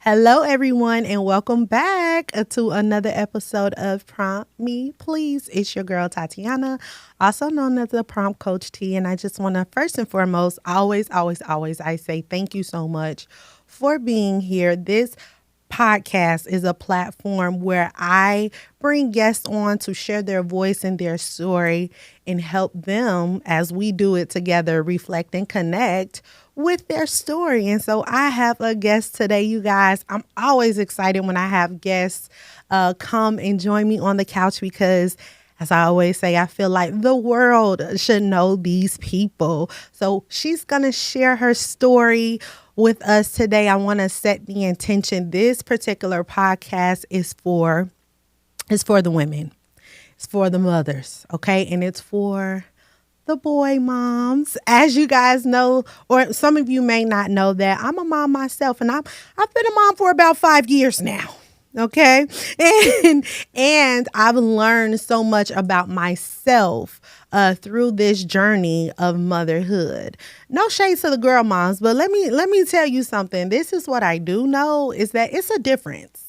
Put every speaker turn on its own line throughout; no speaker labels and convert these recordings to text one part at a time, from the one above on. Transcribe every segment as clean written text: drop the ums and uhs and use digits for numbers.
Hello, everyone, and welcome back to another episode of Prompt Me, Please. It's your girl, Tatiana, also known as the Prompt Coach T. And I just want to, first and foremost, always, I say thank you so much for being here. This podcast is a platform where I bring guests on to share their voice and their story and help them, as we do it together, reflect and connect with their story. And so I have a guest today, you guys. I'm always excited when I have guests come and join me on the couch because, as I always say, I feel like the world should know these people. So she's going to share her story with us today. I want to set the intention. This particular podcast is for the women. It's for the mothers, okay? And it's for the boy moms. As you guys know, or some of you may not know that, I'm a mom myself, and I've been a mom for about 5 years now. Okay. And I've learned so much about myself through this journey of motherhood. No shade to the girl moms, but let me tell you something. This is what I do know is that it's a difference.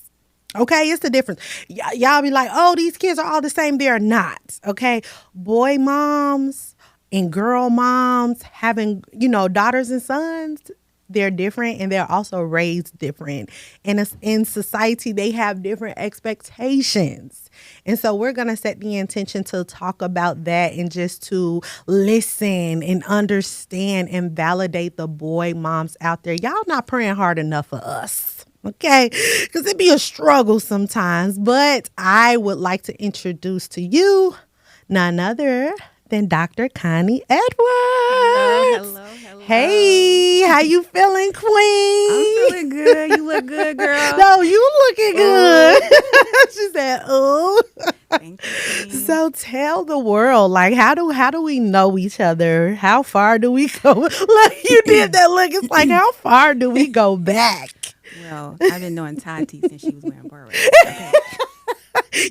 Okay, it's the difference. Y'all be like, oh, these kids are all the same. They are not. Okay. Boy moms and girl moms having, daughters and sons, they're different, and they're also raised different. And in society, they have different expectations. And so we're going to set the intention to talk about that and just to listen and understand and validate the boy moms out there. Y'all not praying hard enough for us. Okay, because it'd be a struggle sometimes. But I would like to introduce to you none other than Dr. Connie Edwards.
Hello.
Hey, how you feeling, Queen?
I'm feeling good. You look good, girl.
No, you looking good. She said, "Oh."
Thank you, Queen.
So tell the world, like, how do we know each other? How far do we go? Look, you did that look. It's like, how far do we go back?
Well, I've been knowing Tati since she was wearing barrettes. Okay.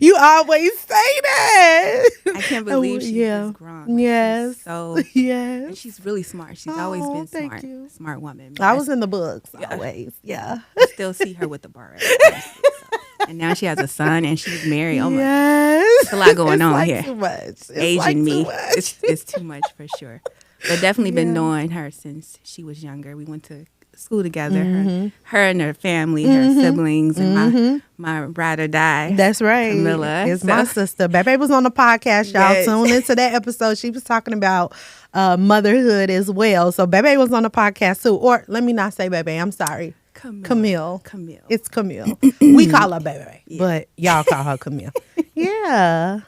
You always say that.
I can't believe she's this grown.
Yes.
Yes. And she's really smart. She's always been smart.
You.
Smart woman.
I was in the books always. Yeah.
I still see her with the barrettes. Honestly, so. And now she has a son and she's married. Oh my God. There's a lot going on here.
Too much.
Aging me. It's too much for sure. But definitely been knowing her since she was younger. We went to school together, her and her family, her siblings, and my ride or die.
That's right.
Camilla.
It's my sister. Bebe was on the podcast, y'all.
Yes.
Tune into that episode. She was talking about motherhood as well. So Bebe was on the podcast too. Or let me not say Bebe. I'm sorry. Camille. It's Camille. We call her Bebe, but y'all call her Camille. Yeah.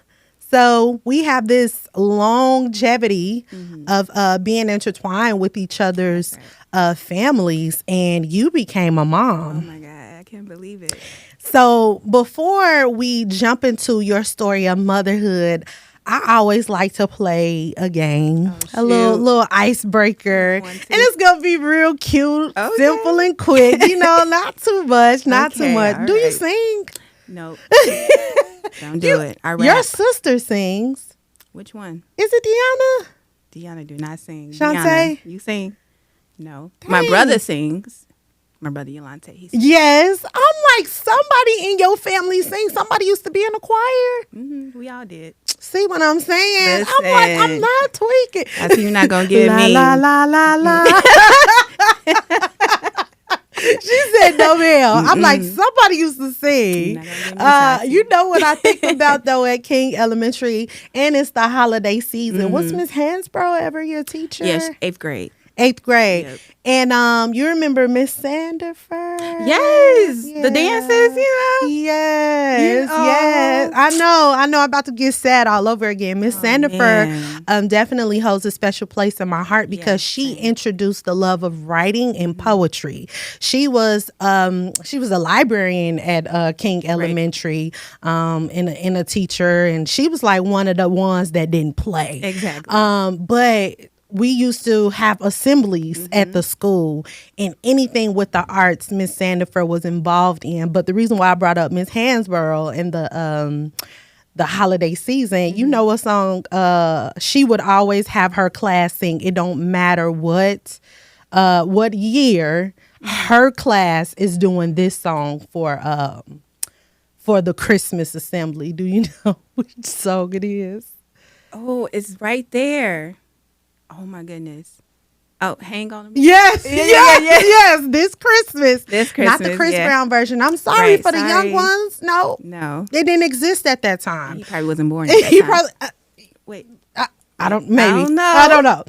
So we have this longevity of being intertwined with each other's families, and you became a mom.
Oh my God, I can't believe it.
So before we jump into your story of motherhood, I always like to play a game, a little icebreaker, and it's gonna be real cute, simple and quick. Not too much, too much. Do you sing?
Nope. Don't do it. I rap.
Your sister sings.
Which one?
Is it Deanna?
Deanna do not sing.
Shantae?
You sing? No.
Dang.
My brother sings. My brother Yolante. He sings.
Yes. I'm like, somebody in your family sings. Somebody used to be in a choir.
We all did.
See what I'm saying?
Listen.
I'm like, I'm not tweaking.
I see you're not going to give me.
La, la, la, la. She said, no, ma'am. I'm like, somebody used to sing. You know what I think about, though, at King Elementary, and it's the holiday season. Was Miss Hansbrough ever your teacher?
Yes, 8th grade.
8th grade.
Yep.
And you remember Miss Sandifer?
Yes. The dances,
Yes. Yes. I know. I'm about to get sad all over again. Miss Sandifer definitely holds a special place in my heart because she introduced the love of writing and poetry. She was a librarian at King Elementary, and a teacher, and she was like one of the ones that didn't play.
Exactly.
But we used to have assemblies at the school, and anything with the arts Miss Sandifer was involved in. But the reason why I brought up Miss Hansborough and the holiday season, you know, a song she would always have her class sing. It don't matter what year her class is doing this song for the Christmas assembly. Do you know which song it is?
Oh, it's right there. Oh my goodness. Oh, hang on a minute.
Yes,
Yeah,
yes. This Christmas.
This Christmas,
Not the Chris
yeah.
Brown version. I'm sorry
Right,
for the young
sorry.
ones. No,
No.
they didn't exist at that time.
He probably wasn't born at that
He
time.
probably.
Wait.
I don't. Maybe
I don't know.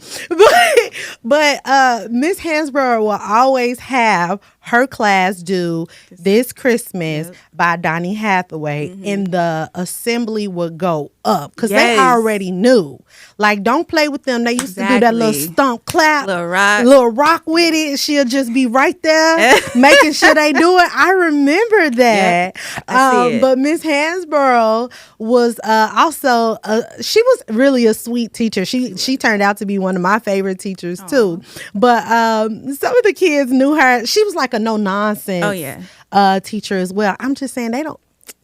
But Miss Hansborough will always have her class do This Christmas
Yep.
by Donny Hathaway, and the assembly would go up because they
Yes.
already knew. Like, don't play with them. They used to do that little
Exactly.
stomp clap,
Little rock.
with it. She'll just be right there making sure they do it. I remember that.
Yep, I see it.
But Miss Hansborough was also she was really a sweet teacher. She turned out to be one of my favorite teachers too. But some of the kids knew her. She was like a no nonsense
Oh, yeah.
teacher as well. I'm just saying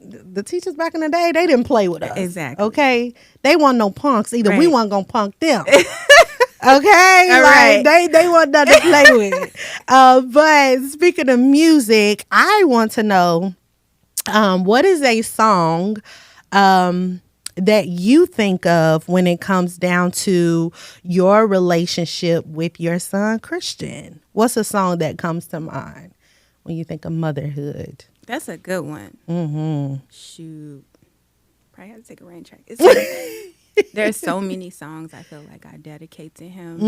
the teachers back in the day, they didn't play with us.
Exactly.
Okay. They weren't no punks either. We
Right.
weren't gonna punk them. Okay,
All
like
right.
they want nothing to play with. But speaking of music, I want to know what is a song that you think of when it comes down to your relationship with your son Christian? What's a song that comes to mind when you think of motherhood?
That's a good one.
Mm-hmm.
Shoot. Probably have to take a rain check. It's like, there's so many songs I feel like I dedicate to him.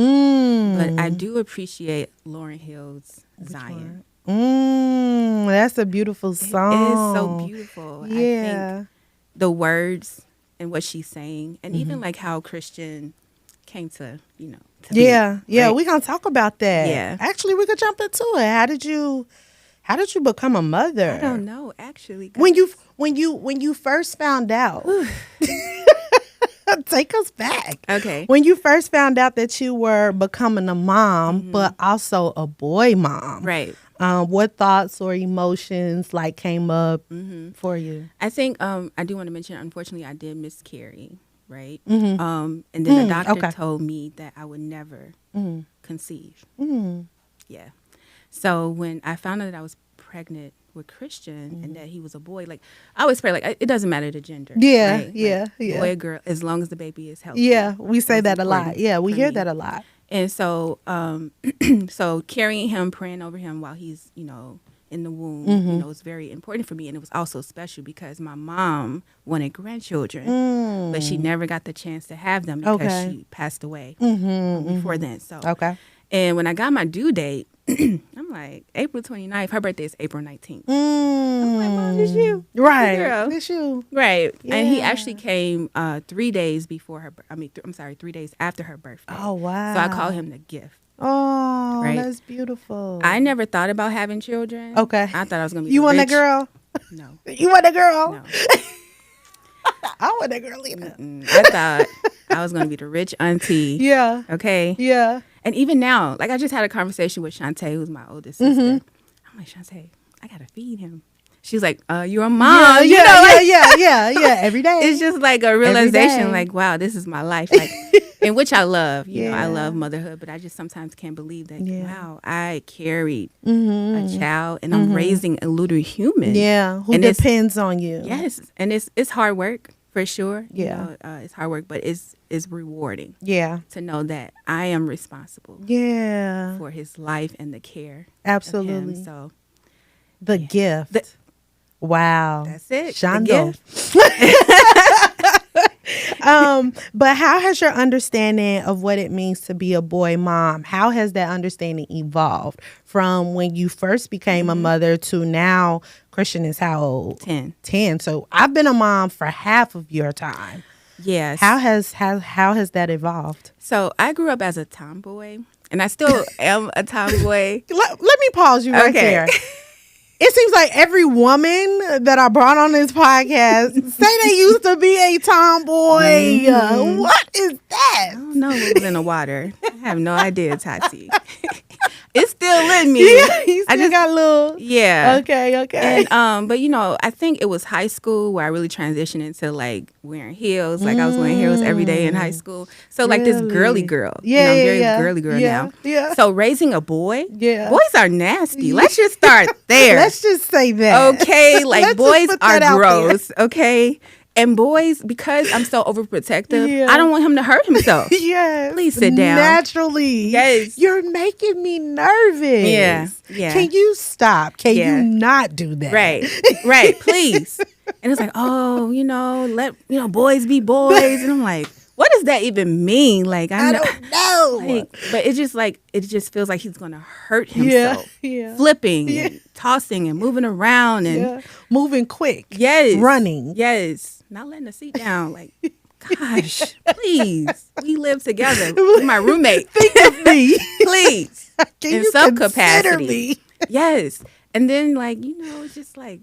But I do appreciate Lauryn Hill's Zion.
That's a beautiful song.
It is so beautiful.
Yeah.
I think the words and what she's saying, and even like how Christian came to, to
Yeah,
be,
yeah,
right?
we're gonna talk about that.
Yeah.
Actually, we could jump into it. How did you become a mother?
I don't know, actually.
When
guys.
you first found out. Take us back.
Okay.
When you first found out that you were becoming a mom, but also a boy mom.
Right.
What thoughts or emotions came up for you?
I think I do want to mention, unfortunately, I did miscarry, right? And then the doctor told me that I would never conceive. Yeah. So when I found out that I was pregnant with Christian and that he was a boy, I always pray, it doesn't matter the gender.
Yeah,
right?
yeah.
Boy or girl, as long as the baby is healthy.
Yeah, we say
That's
that a lot.
important
Yeah, we
for
hear
me.
that a lot.
And so, so carrying him, praying over him while he's, in the womb, was very important for me. And it was also special because my mom wanted grandchildren, but she never got the chance to have them because she passed away before then. So, and when I got my due date, I'm like, April 29th, her birthday is April 19th. I'm like, Mom, it's you.
Right.
Girl.
It's you.
Right. And he
Yeah.
actually came 3 days before her, 3 days after her birthday.
Oh, wow.
So I call him the gift.
Oh,
Right.
that's beautiful.
I never thought about having children.
Okay.
I thought I was going to be
You
the
want that
rich-
girl?
No.
You want that girl?
No.
I want that girl either.
I thought I was going to be the rich auntie.
Yeah.
Okay.
Yeah.
And even now, I just had a conversation with Shantae, who's my oldest sister. I'm like, Shantae, I got to feed him. She's like, you're a mom.
Yeah. Every day.
It's just like a
day.
realization, wow, this is my life. In which I love. You know, I love motherhood, but I just sometimes can't believe that, wow, I carried a child and I'm raising a little human.
Yeah. Who
And it's-
depends on you.
Yes. And it's hard work for sure.
Yeah.
It's hard work, but it's rewarding
Yeah.
to know that I am responsible
Yeah.
for his life and the care of
Absolutely.
him. So
The gift. Wow.
that's it. The
Shondo. But how has your understanding of what it means to be a boy mom, how has that understanding evolved from when you first became a mother to now? Christian is how old?
10.
10. So I've been a mom for half of your time.
Yes.
How has that evolved?
So I grew up as a tomboy, and I still am a tomboy.
Let me pause you right
Okay.
there. It seems like every woman that I brought on this podcast say they used to be a tomboy. What is that?
I don't know what was in the water. I have no idea, Tati. It's still in me.
Yeah, you still got a little.
Yeah.
Okay.
And but I think it was high school where I really transitioned into like wearing heels. Like I was wearing heels every day in high school. So like this girly girl.
Yeah,
I'm very girly girl now.
Yeah.
So raising a boy,
yeah,
boys are nasty. Let's just start there.
Let's just say that.
Okay, like boys are gross. Okay. And boys, because I'm so overprotective, I don't want him to hurt himself.
Yes.
Please sit down.
Naturally.
Yes.
You're making me nervous.
Yeah.
Can you stop? Can you not do that?
Right. Please. And it's like, let boys be boys. And I'm like, what does that even mean? Like,
I don't know.
But it's just like, it just feels like he's going to hurt himself.
Yeah.
Flipping and tossing and moving around and
moving quick.
Yes.
Running.
Yes. Not letting the seat down. Like, gosh, please. We live together. You're my roommate.
Think of me.
Please.
Can
in some capacity. Yes. And then, it's just like,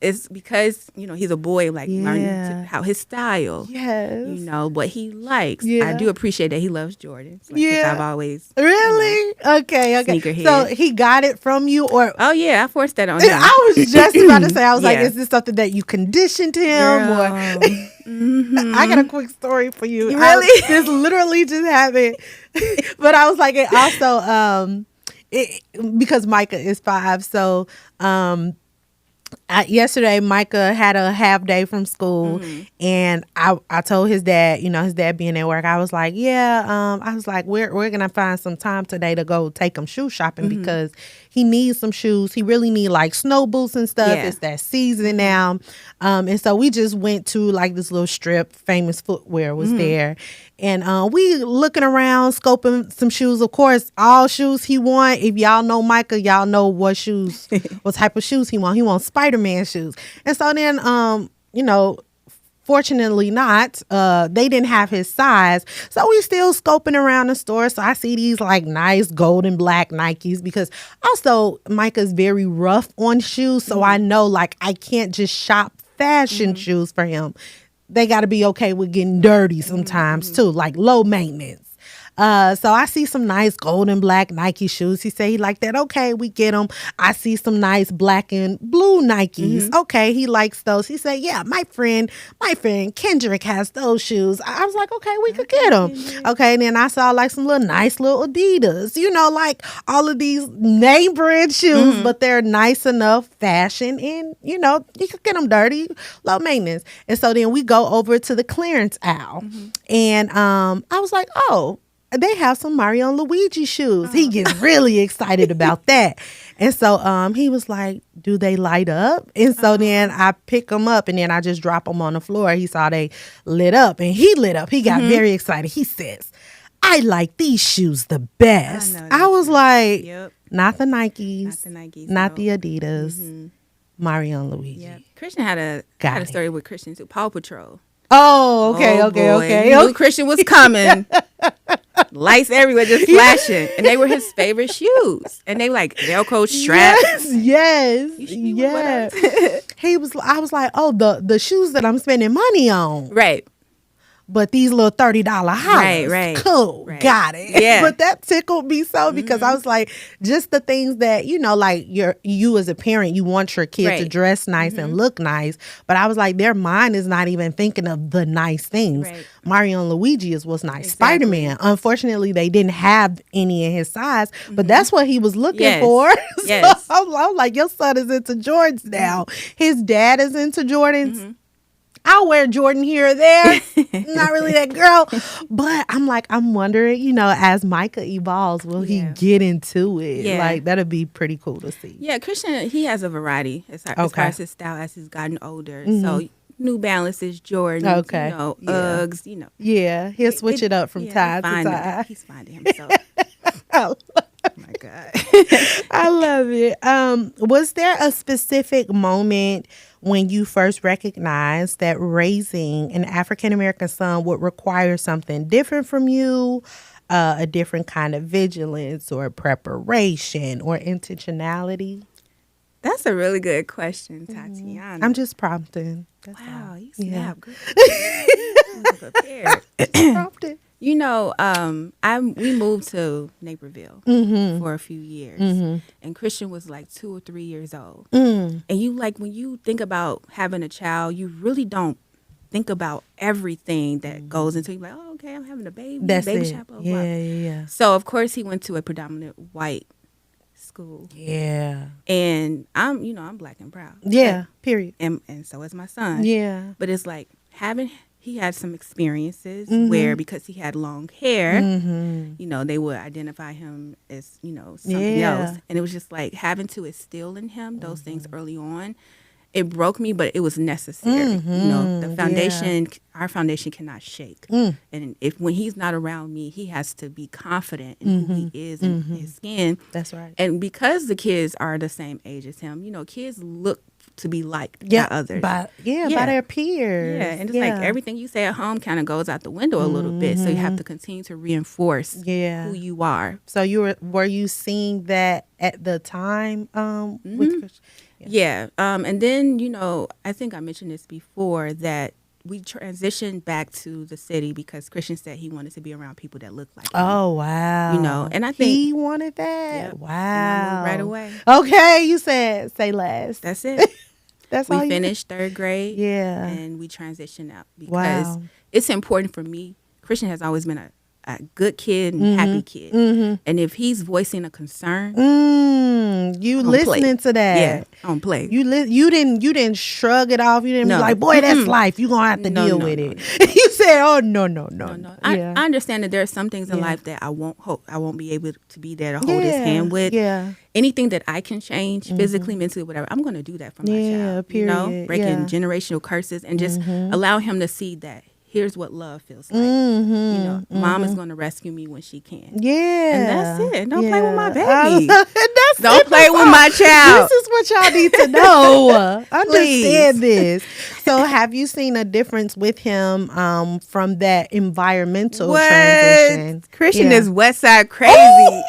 it's because, he's a boy, learning how his style.
Yes.
What he likes.
Yeah.
I do appreciate that he loves Jordans. I've always.
Really? Okay.
Sneakerhead.
So he got it from you or?
Oh, yeah. I forced that on him.
I was just about to say, I was like, is this something that you conditioned him? Or? I got a quick story for you.
Really?
This literally just happened. But I was like, it also, because Micah is 5, so yesterday Micah had a half day from school, and I told his dad, his dad being at work, I was like, I was like, we're gonna find some time today to go take him shoe shopping because he needs some shoes. He really need like snow boots and stuff. It's that season now, and so we just went to like this little strip. Famous Footwear was there. And we looking around, scoping some shoes. Of course, all shoes he want. If y'all know Micah, y'all know what type of shoes he want. He wants Spider-Man shoes. And so then, fortunately not, they didn't have his size. So we still scoping around the store. So I see these like nice gold and black Nikes because also Micah's very rough on shoes. So I know like I can't just shop fashion shoes for him. They got to be okay with getting dirty sometimes too, like low maintenance. So I see some nice gold and black Nike shoes. He said he liked that. Okay, we get them. I see some nice black and blue Nikes. Okay, he likes those. He said, yeah, my friend Kendrick has those shoes. I was like, okay, we could get them. Okay, and then I saw like some nice little Adidas, like all of these name brand shoes, but they're nice enough fashion and, you could get them dirty, low maintenance. And so then we go over to the clearance aisle and I was like, oh, they have some Mario and Luigi shoes. He gets really excited about that. And so he was like, do they light up? And so then I pick them up and then I just drop them on the floor. He saw they lit up and he lit up. He got very excited. He says, I like these shoes the best. I was like, not the Nikes, not the Adidas, Mario and Luigi.
Yep. Christian had a story with Christian too. Paw Patrol.
Oh, okay.
He knew Christian was coming. Lights everywhere, just flashing, and they were his favorite shoes, and they like Velcro straps.
Yes. I was like, oh, the shoes that I'm spending money on,
right?
But these little $30 hollers,
right,
cool, got it.
Yeah,
but that tickled me so because I was like, just the things that like you as a parent, you want your kid to dress nice and look nice, but I was like, their mind is not even thinking of the nice things.
Right.
Mario and Luigi was nice. Exactly. Spider-Man, unfortunately, they didn't have any in his size, but that's what he was looking for. So I'm like, your son is into Jordans now. His dad is into Jordans. I'll wear Jordan here or there. Not really that girl. But I'm wondering, as Micah evolves, will he get into it?
Yeah.
Like, that'd be pretty cool to see.
Yeah, Christian, he has a variety as far as his style as he's gotten older. So New Balances, Jordans, Uggs,
Yeah, he'll switch it up from time to time.
He's finding himself. Oh my God.
I love it. Was there a specific moment when you first recognized that raising an African-American son would require something different from you, a different kind of vigilance or preparation or intentionality?
That's a really good question, Tatiana.
I'm just prompting.
Wow, you snap. Good.
Prompted.
You know, we moved to Naperville for a few years, and Christian was like 2 or 3 years old. And you like when you think about having a child, you really don't think about everything that goes into it. Like, oh, okay, I'm having a baby,
That's
baby
it.
shower, blah, blah,
Yeah,
blah.
yeah.
So of course he went to a predominant white school.
Yeah.
And I'm black and proud.
Yeah.
Like,
Period.
and so is my son.
Yeah.
But it's like he had some experiences where because he had long hair, they would identify him as, something else. And it was just like having to instill in him those things early on. It broke me, but it was necessary. The foundation, our foundation cannot shake. And when he's not around me, he has to be confident in who he is and his skin.
That's right.
And because the kids are the same age as him, kids look to be liked by others.
By their peers.
Yeah, and it's like everything you say at home kind of goes out the window a little bit. So you have to continue to reinforce who you are.
So were you seeing that at the time with Christian?
Yeah. And then, I think I mentioned this before that we transitioned back to the city because Christian said he wanted to be around people that look like him.
Oh, wow.
And I think
he wanted that.
Yep.
Wow.
And I moved right away.
Okay. You said say less.
That's it.
That's
we
all
finished third grade.
Yeah.
And we transitioned out because it's important for me. Christian has always been a good kid and happy kid. And if he's voicing a concern,
you listening to that?
Yeah, I don't play.
You didn't shrug it off. You didn't be like, boy, that's life. You gonna have to deal with it. You said, oh no.
I understand that there are some things in life that I won't be able to be there to hold his hand with.
Yeah.
Anything that I can change physically, mentally, whatever, I'm going to do that for my child.
Period.
Breaking generational curses and just allow him to see that here's what love feels like. Mom is going to rescue me when she can.
Yeah.
And that's it. Don't play with my baby.
Don't
play with my child.
This is what y'all need to know. Understand this. So have you seen a difference with him from that environmental transition?
Christian is West Side crazy.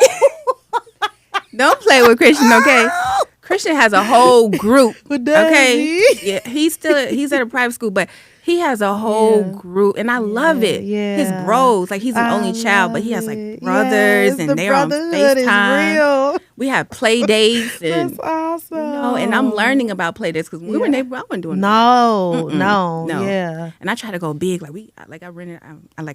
Don't play with Christian, okay? Christian has a whole group. Okay? Yeah, he's at a private school, but he has a whole group, and I love it.
Yeah.
His bros, like he's an only child, but he has like brothers, and they're on FaceTime.
Real.
We have play dates, and
that's awesome.
And I'm learning about play dates because when we were neighbors, I wasn't doing
no,
yeah. And I try to go big, I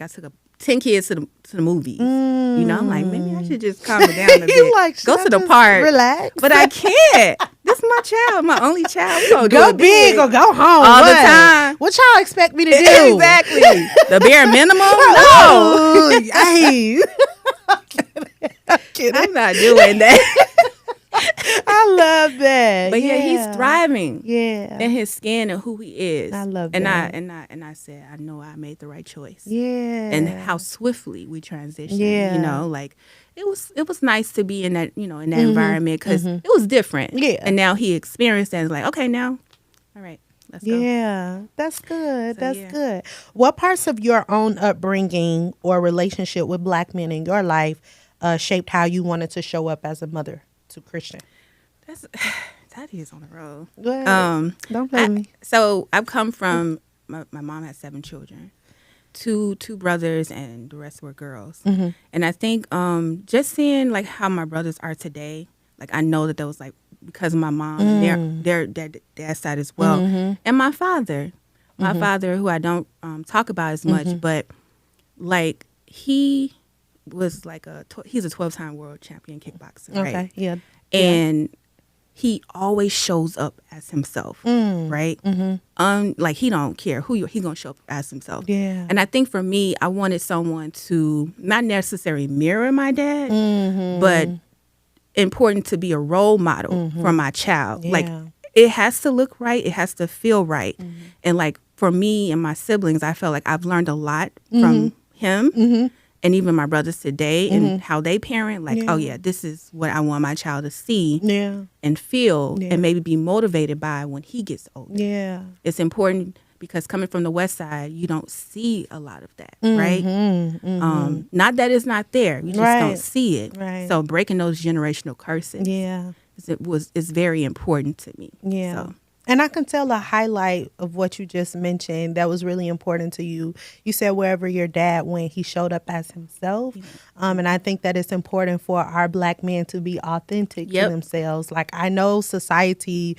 took 10 kids to the movies. I'm like, maybe I should just calm it down a bit.
Like,
go to the park,
relax.
But I can't. This is my child, my only child. We gonna
go big or go home
all the time.
What y'all expect me to do?
Exactly. The bare minimum? No.
Hey.
I'm not doing that.
I love that.
But he's thriving.
Yeah.
In his skin and who he is.
I love
that.
And
I said, I know I made the right choice.
Yeah.
And how swiftly we transitioned. Yeah. It was nice to be in that, in that environment because it was different.
Yeah.
And now he experienced that and was like, okay, now, all right. Let's go.
Yeah, that's good. That's good. What parts of your own upbringing or relationship with Black men in your life shaped how you wanted to show up as a mother to Christian?
That is on the road.
Go ahead. Don't blame me.
So I've come from, my mom had 7 children, two brothers, and the rest were girls. And I think just seeing like how my brothers are today, like I know that there was like, because of my mom, their dad's side as well, and my father, who I don't talk about as much, but like he was like he's a 12-time world champion kickboxer, right?
Okay, yeah,
and he always shows up as himself, right? Like he don't care who he's gonna show up as himself.
Yeah,
and I think for me, I wanted someone to not necessarily mirror my dad, but important to be a role model for my child. Like it has to look right, it has to feel right. And like for me and my siblings, I felt like I've learned a lot from him and even my brothers today and how they parent. Like, oh yeah, this is what I want my child to see and feel and maybe be motivated by when he gets older. Yeah, it's important because coming from the West Side, you don't see a lot of that, right? Not that it's not there, you just don't see it. Right. So breaking those generational curses, is very important to me. Yeah. So
And I can tell a highlight of what you just mentioned that was really important to you. You said wherever your dad went, he showed up as himself. And I think that it's important for our Black men to be authentic to themselves. Like, I know society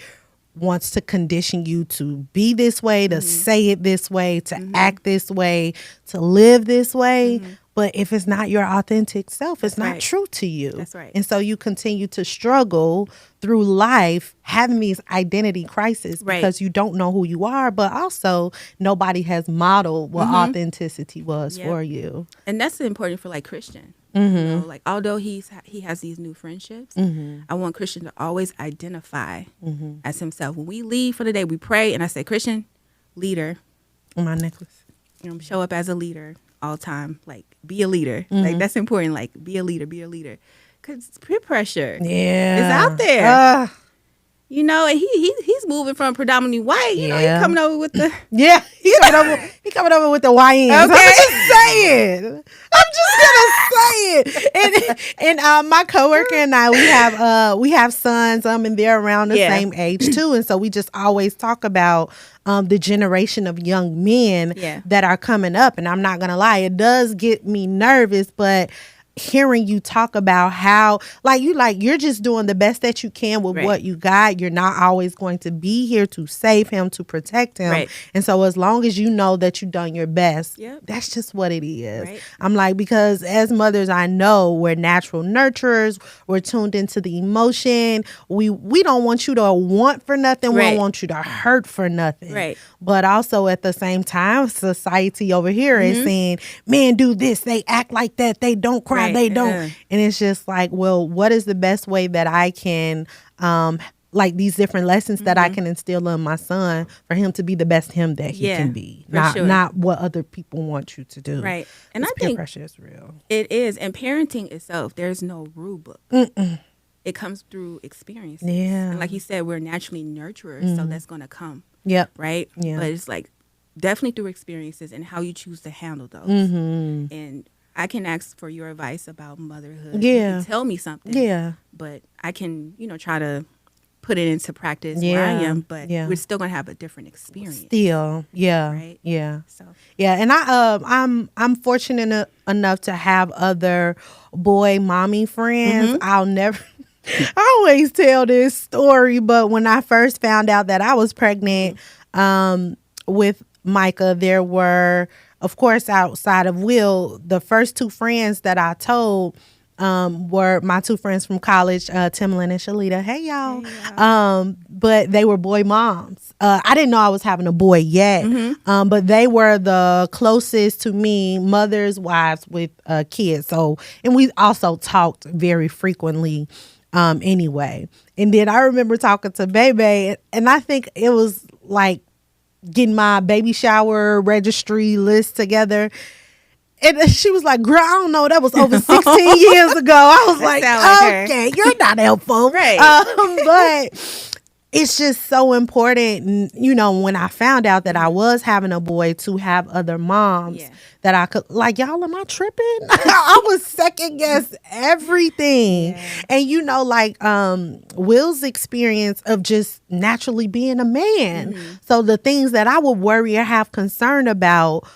wants to condition you to be this way, to say it this way, to act this way, to live this way. But if it's not your authentic self, it's not true to you.
That's right.
And so you continue to struggle through life having these identity crises because you don't know who you are, but also nobody has modeled what authenticity was for you.
And that's important for like Christian. You know, like although he has these new friendships, I want Christian to always identify as himself. When we leave for the day, we pray, and I say, Christian, leader.
My necklace.
You know, show up as a leader all the time. Like, be a leader. Like, that's important. Like, be a leader. Because peer pressure is out there. You know, and he's moving from predominantly white. You know, he's coming over with the
he coming over with the YNs. Okay. I'm just gonna say it. And my coworker and I, we have sons. And they're around the same age too. And so we just always talk about the generation of young men that are coming up. And I'm not gonna lie, it does get me nervous, but hearing you talk about how you're just doing the best that you can with what you got. You're not always going to be here to save him, to protect him. And so as long as you know that you've done your best, that's just what it is. I'm like, because as mothers, I know we're natural nurturers. We're tuned into the emotion. We don't want you to want for nothing. We don't want you to hurt for nothing. But also at the same time, society over here is saying, men do this. They act like that. They don't cry. They don't. And it's just like, well, what is the best way that I can, like these different lessons that I can instill in my son for him to be the best him that he can be, not what other people want you to do.
Right. And I
peer
think
pressure is real.
It is. And parenting itself, there's no rule book. It comes through experiences. Yeah. And like you said, we're naturally nurturers, so that's going to come. Right. Yeah. But it's like definitely through experiences and how you choose to handle those. And I can ask for your advice about motherhood. You can tell me something. But I can, try to put it into practice where I am. But we're still gonna have a different experience.
Still, right? So and I'm fortunate enough to have other boy mommy friends. I'll never. I always tell this story, but when I first found out that I was pregnant with Micah, there were, of course, outside of Will, the first two friends that I told were my two friends from college, Timlin and Shalita. Hey, y'all. But they were boy moms. I didn't know I was having a boy yet, but they were the closest to me, mothers, wives with kids. So, and we also talked very frequently anyway. And then I remember talking to Bebe, and I think it was like getting my baby shower registry list together. And she was like, girl, I don't know, that was over 16 years ago. I was like, okay, you're not helpful. But it's just so important, when I found out that I was having a boy, to have other moms that I could, like, y'all, am I tripping? I was second guess everything. And, Will's experience of just naturally being a man. So the things that I would worry or have concern about,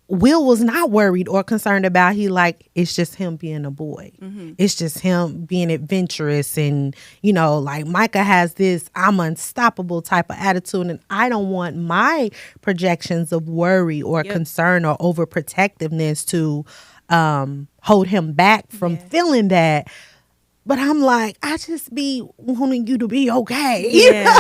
Will was not worried or concerned about. It's just him being a boy. It's just him being adventurous. And, like Micah has this I'm unstoppable type of attitude. And I don't want my projections of worry or concern or overprotectiveness to hold him back from feeling that. But I'm like, I just be wanting you to be okay.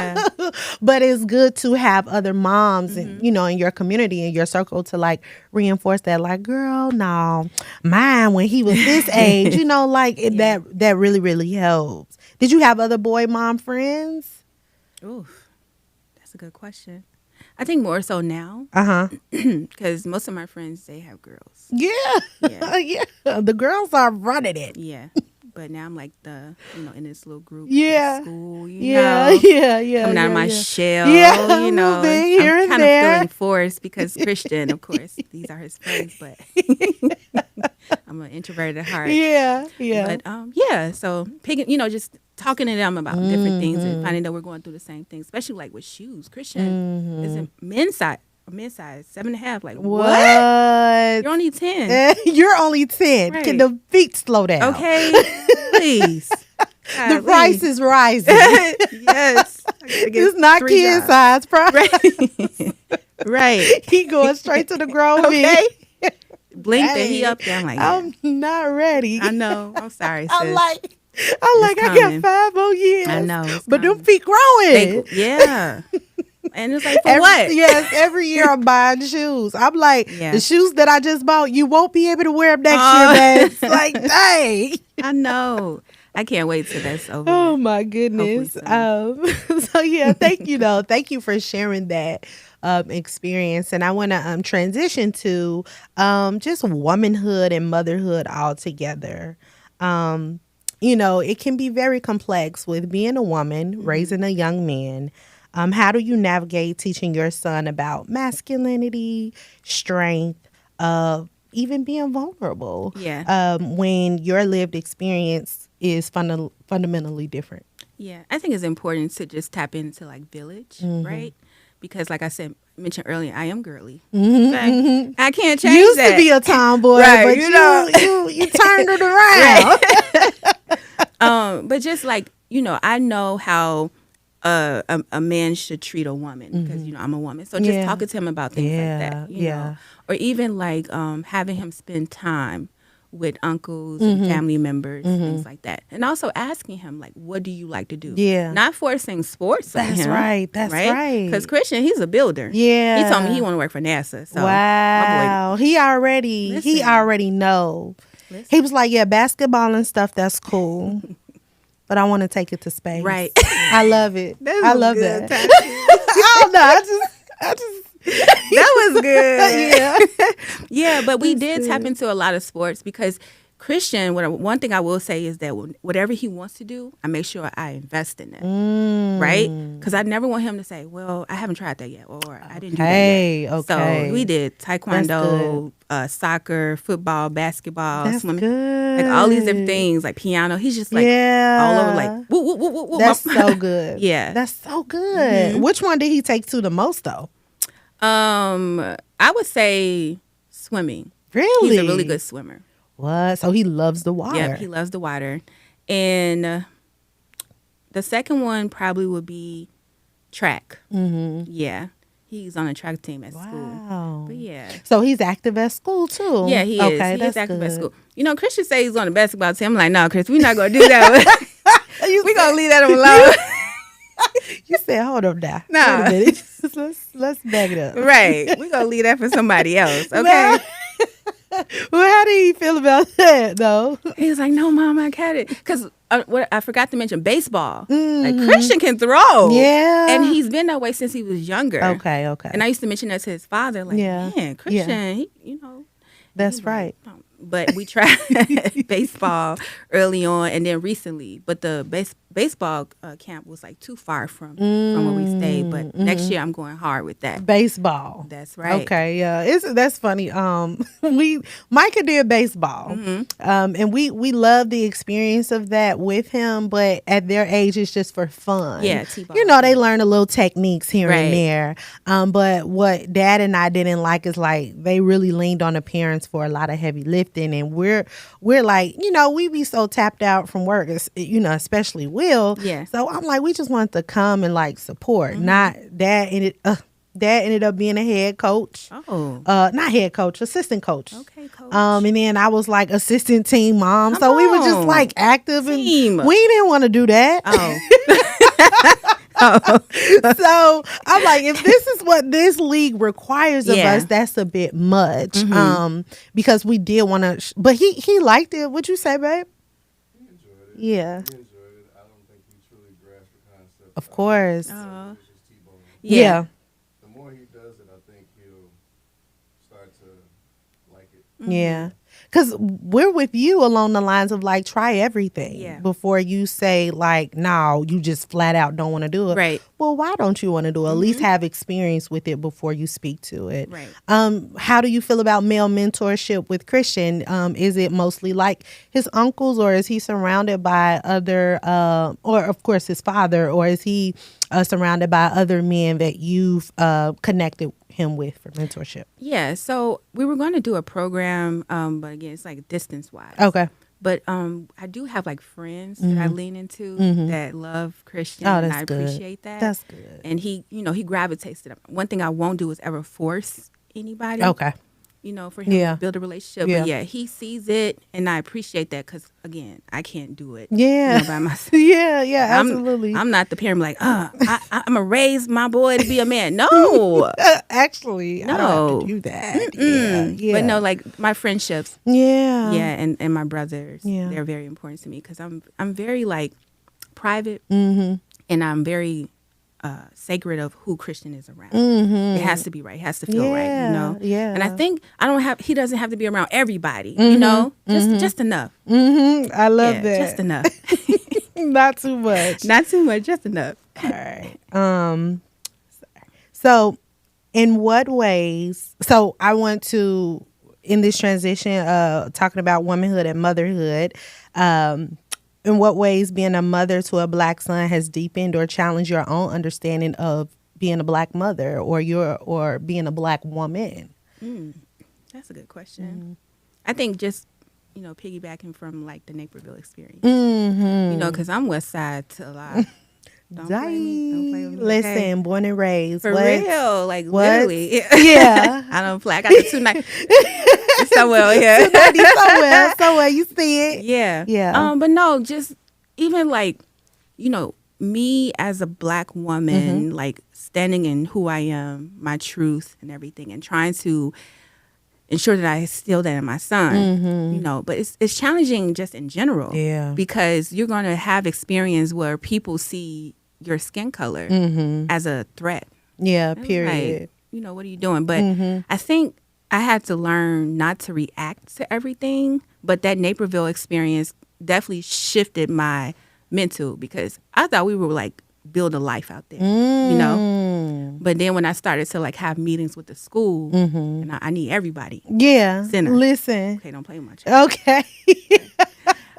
But it's good to have other moms, and, in your community, in your circle, to reinforce that, girl, no, mine when he was this age, that really, really helps. Did you have other boy mom friends?
Oof, that's a good question. I think more so now. Because most of my friends, they have girls.
The girls are running it.
but now I'm like in this little group
Yeah.
at school,
Yeah,
know,
yeah,
coming out of
yeah,
my
yeah.
shell,
Yeah, a little bit here
I'm
and
kind of
there.
feeling forced because Christian, of course, these are his friends, but I'm an introvert at heart.
Yeah, yeah.
But yeah, so picking, just talking to them about different things and finding that we're going through the same thing, especially like with shoes. Christian is in men's size, 7.5. Like what? You're
What?
only 10.
You're only 10. Can
Right.
the feet slow down?
Okay, please.
The price is rising.
Yes. I gotta get
It's not
3
kid
jobs.
size price.
Right. Right.
He going straight to the grown
Okay.
me.
Blink that he
Dang.
up there. I'm like, yeah.
I'm not ready.
I know. I'm sorry, sis.
I'm like,
It's
I got
coming.
5 more years.
I know. It's
But them
coming.
feet growing.
Yeah. And it's like, for what?
Yes, every year I'm buying shoes. I'm like,
Yeah.
the shoes that I just bought, you won't be able to wear them next year, man. It's like, dang.
I know. I can't wait till that's over.
Oh my goodness. So yeah, thank you though. Thank you for sharing that experience. And I want to transition to just womanhood and motherhood all together. It can be very complex with being a woman, raising a young man. How do you navigate teaching your son about masculinity, strength, even being vulnerable?
Yeah.
When your lived experience is fundamentally different.
Yeah. I think it's important to just tap into like village, right? Because like I mentioned earlier, I am girly. Okay? I can't change
Used
that.
to be a tomboy,
Right,
but you turned it around.
But just like, I know how a man should treat a woman because, I'm a woman. So just talking to him about things like that, you know. Or even like having him spend time with uncles and family members, things like that. And also asking him, like, what do you like to do?
Yeah.
Not forcing sports on him.
That's right.
Because Christian, he's a builder.
Yeah.
He told me he want to work for NASA. So
wow.
my boy,
He already know.
Listen.
He was like, yeah, basketball and stuff, that's cool. But I want to take it to space.
Right.
I love it. I love that.
Time.
I don't know. I just
That was good.
Yeah.
Yeah, but we
That's
did
good.
tap into a lot of sports because Christian, one thing I will say is that whatever he wants to do, I make sure I invest in it, right? Because I never want him to say, well, I haven't tried that yet, or I didn't do that yet.
Okay.
So we did taekwondo, soccer, football, basketball,
That's
swimming,
good.
like all these different things, like piano. He's just like all over, like, woo, woo, woo, woo, woo.
That's so good.
Yeah.
That's so good. Which one did he take to the most, though?
I would say swimming.
Really?
He's a really good swimmer.
What? So he loves the water.
Yeah, he loves the water. And the second one probably would be track. Yeah. He's on a track team at school.
Wow.
But yeah.
So he's active at school, too.
Yeah, he is.
Okay,
He
that's
is active
good.
at school. Christian say he's on the basketball team. I'm like, no, Chris, we're not going to do that. We're going to leave that alone.
You said, hold up now.
Nah.
Wait a minute. Let's back it up.
Right. We're going to leave that for somebody else. Okay.
Well, how did he feel about that, though?
He was like, no, Mom, I got it. Because what I forgot to mention, baseball. Like, Christian can throw.
Yeah.
And he's been that way since he was younger.
Okay.
And I used to mention that to his father. Like, man, Christian, he,
That's right.
But we tried baseball early on and then recently. But the baseball camp was like too far from where we stayed. But next year I'm going hard with that.
Baseball.
That's right.
Okay, yeah, that's funny. Micah did baseball, and we love the experience of that with him. But at their age, it's just for fun.
Yeah, T-ball.
They learn a little techniques here and there. But what Dad and I didn't like is like they really leaned on the parents for a lot of heavy lifting, and we're like, we be so tapped out from work, especially Will.
Yeah.
So I'm like, we just wanted to come and like support. Not Dad ended up being a head coach.
Oh.
Not head coach, assistant coach.
Okay, coach.
And then I was like assistant team mom. So we were just like active
Team.
and we didn't want to do that.
Oh.
So I'm like, if this is what this league requires of us, that's a bit much. Because we did want to, but he liked it. What'd you say, babe?
He enjoyed it.
Yeah.
He enjoyed it. I don't think he truly grasped the concept.
Of course.
Oh.
It's just T-bone.
Yeah.
The more he does it, I think he'll start to like it.
Yeah. because we're with you along the lines of like, try everything
Yeah.
before you say like, no, you just flat out don't want to do it.
Right.
Well, why don't you want to do it? At least have experience with it before you speak to it.
Right.
How do you feel about male mentorship with Christian? Is it mostly like his uncles, or is he surrounded by other, or of course his father, or is he surrounded by other men that you've connected him with for mentorship?
Yeah, so we were going to do a program, but again, it's like distance wise.
Okay.
But I do have like friends that I lean into that love Christian,
Oh,
and
that's
I
good.
appreciate that.
That's good.
And he gravitates to them. One thing I won't do is ever force anybody.
Okay.
For him
Yeah.
to build a relationship.
Yeah.
But yeah, he sees it, and I appreciate that because, again, I can't do it.
Yeah.
By myself.
Yeah, absolutely.
I'm not the parent like, I'm going to raise my boy to be a man. No.
Actually, I don't have to do that. Yeah.
But no, like my friendships.
Yeah.
Yeah, and my brothers,
Yeah.
they're very important to me because I'm very like private,
Mm-hmm.
and I'm very sacred of who Christian is around.
Mm-hmm.
It has to be right. It has to feel right.
Yeah.
And I think he doesn't have to be around everybody. Just enough.
Mm-hmm. I love
Yeah,
that.
just enough.
Not too much.
Not too much, just enough.
All right. So in what ways, so I want to, in this transition, talking about womanhood and motherhood, in what ways being a mother to a Black son has deepened or challenged your own understanding of being a Black mother or being a Black woman?
That's a good question. I think just, piggybacking from like the Naperville experience,
Mm-hmm.
because I'm West Side to a lot. Don't play with me.
Listen,
Okay?
born and raised.
For
What?
real, like
What?
literally.
Yeah.
I don't play. I got the 290 somewhere over here.
290 somewhere. You see it.
Yeah.
Yeah.
But no, just even like, me as a Black woman, like standing in who I am, my truth and everything, and trying to ensure that I instill that in my son, but it's challenging just in general.
Yeah.
Because you're going to have experience where people see your skin color as a threat.
Yeah,
And it's
period.
like, what are you doing? But I think I had to learn not to react to everything, but that Naperville experience definitely shifted my mental because I thought we were like build a life out there, But then when I started to like have meetings with the school, and I need everybody.
Yeah.
Center.
Listen.
Okay, don't play with my child.
Okay.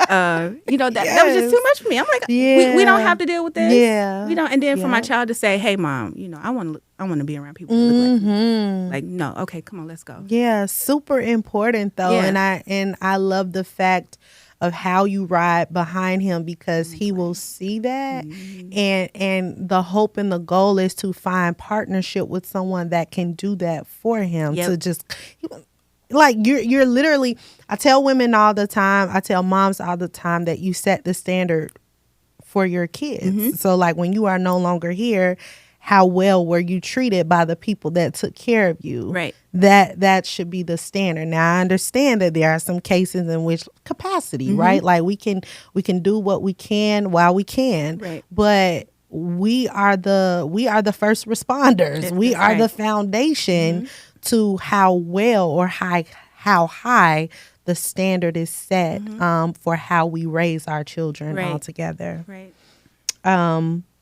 That was just too much for me. I'm like, we don't have to deal with this.
Yeah.
We don't. And then for my
Yeah.
child to say, "Hey, mom, I want to be around people that look like me." Like, no, okay, come on, let's go.
Yeah, super important though.
Yeah.
And I love the fact of how you ride behind him because he will see that and the hope and the goal is to find partnership with someone that can do that for him.
Yep.
To just like you're literally, I tell women all the time, I tell moms all the time that you set the standard for your kids. So like when you are no longer here, how well were you treated by the people that took care of you?
Right.
That should be the standard. Now I understand that there are some cases in which capacity, right? Like we can do what we can while we can.
Right.
But we are the first responders. We
That's
are
right.
the foundation to how well or how high the standard is set for how we raise our children
Right.
all together.
Right.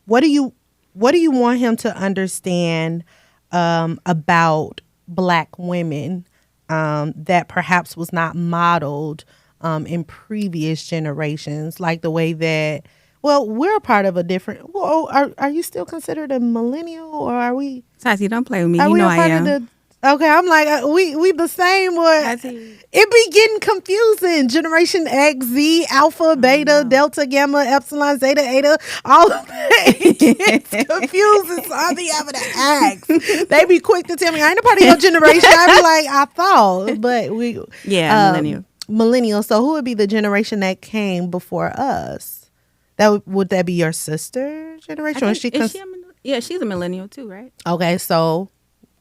What do you want him to understand about Black women that perhaps was not modeled in previous generations, like the way that, well, we're a part of a different, well, are you still considered a millennial or are we?
Tati, don't play with me.
Are
You
we
know
a
I
part
am.
of the? Okay, I'm like we the same. What
Tati.
it be getting confusing. Generation X, Z, Alpha, Beta, Delta, Gamma, Epsilon, Zeta, Eta, all of that it gets confusing. So I be having to ask. They be quick to tell me I ain't a part of your generation. I be like I thought, but we
Millennial.
millennial. So who would be the generation that came before us? Would that be your sister generation? Or
She's a millennial too, right?
Okay, so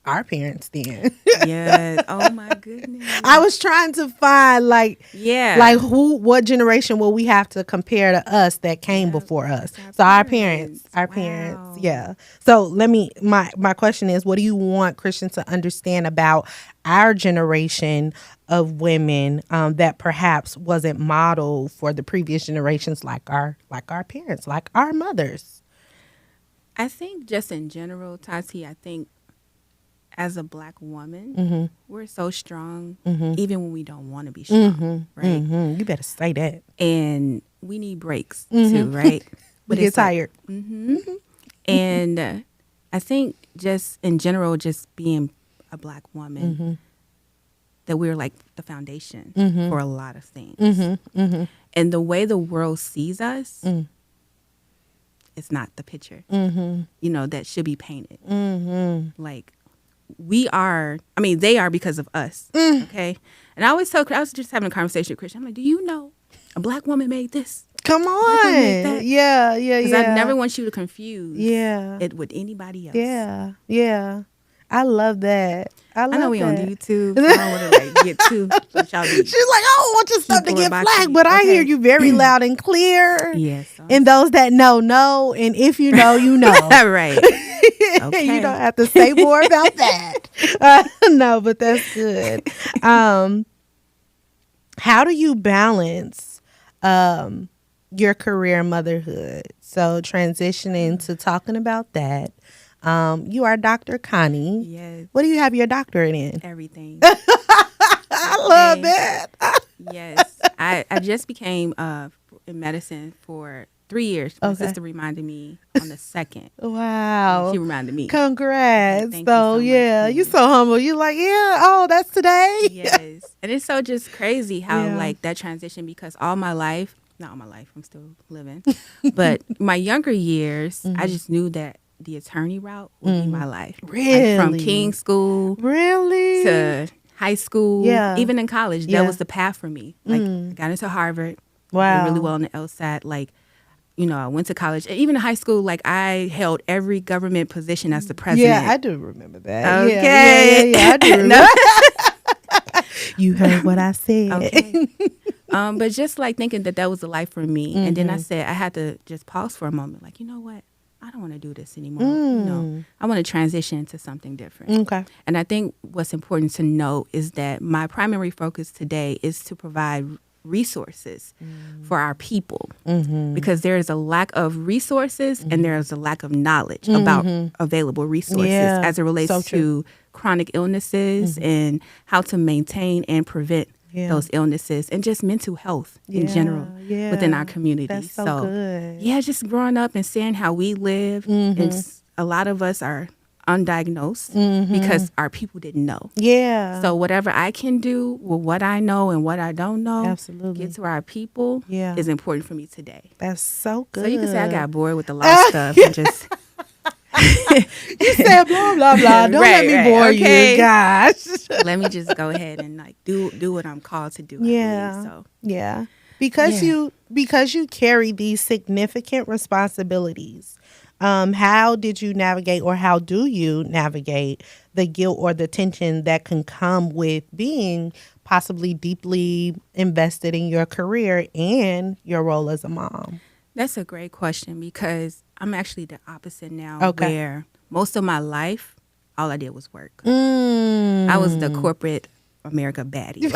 our parents then.
Yes. Oh my goodness.
I was trying to find like
Yeah.
what generation will we have to compare to us that came before us. So our parents,
Wow.
yeah. So my question is, what do you want Christians to understand about our generation of women that perhaps wasn't modeled for the previous generations, like our parents, like our mothers?
I think just in general, Tati, I think as a Black woman, we're so strong, even when we don't want to be strong, right?
You better say that.
And we need breaks too, right?
We get tired.
And I think just in general, just being a Black woman, that we're like the foundation for a lot of things. And the way the world sees us, it's not the picture, you know, that should be painted. Like, they are because of us, okay? And I was just having a conversation with Christian. I'm like, do you know a Black woman made this?
Come on. Yeah.
Because I never want you to confuse it with anybody else.
Yeah. I love that. I
know we
that.
on YouTube. So I don't want to like get too. She's like,
I don't want your stuff to get flagged, but I
Okay.
hear you very loud and clear.
Yes.
And those that know, and if you know, you know.
Right. Okay.
You don't have to say more about that. No, but that's good. How do you balance your career and motherhood? So transitioning to talking about that. You are Dr. Connie.
Yes.
What do you have your doctorate in?
Everything.
I love that.
Yes. I just became in medicine for 3 years. My sister reminded me on the 2nd.
Wow.
She reminded me.
Congrats.
Thank you so much,
you're so humble. You're like, that's today.
Yes. And it's so just crazy how like that transition, because not all my life, I'm still living, but my younger years, I just knew that the attorney route would be my life.
Really?
Like from King School to high school, even in college, that was the path for me. Like I got into Harvard, did really well on the LSAT. Like, you know, I went to college. Even in high school, like I held every government position as the president.
Yeah, I do remember that.
Okay.
Yeah, I do remember. You heard what I said.
Okay. But just like thinking that was the life for me. And then I said, I had to just pause for a moment. Like, you know what? I don't want to do this anymore. You know, I want to transition into something different.
Okay.
And I think what's important to note is that my primary focus today is to provide resources for our people, because there is a lack of resources and there is a lack of knowledge about available resources as it relates to chronic illnesses and how to maintain and prevent those illnesses and just mental health in general within our community.
That's so good.
Yeah, just growing up and seeing how we live, and a lot of us are undiagnosed because our people didn't know.
Yeah.
So whatever I can do with what I know and what I don't know,
absolutely,
get to our people is important for me today.
That's so good.
So you can say I got bored with a lot of stuff and just
you said blah blah blah. Don't let me bore you, gosh.
Let me just go ahead and like do what I'm called to do.
Because you carry these significant responsibilities. How did you navigate, or how do you navigate the guilt or the tension that can come with being possibly deeply invested in your career and your role as a mom?
That's a great question, because I'm actually the opposite now, where most of my life, all I did was work. I was the corporate America baddie.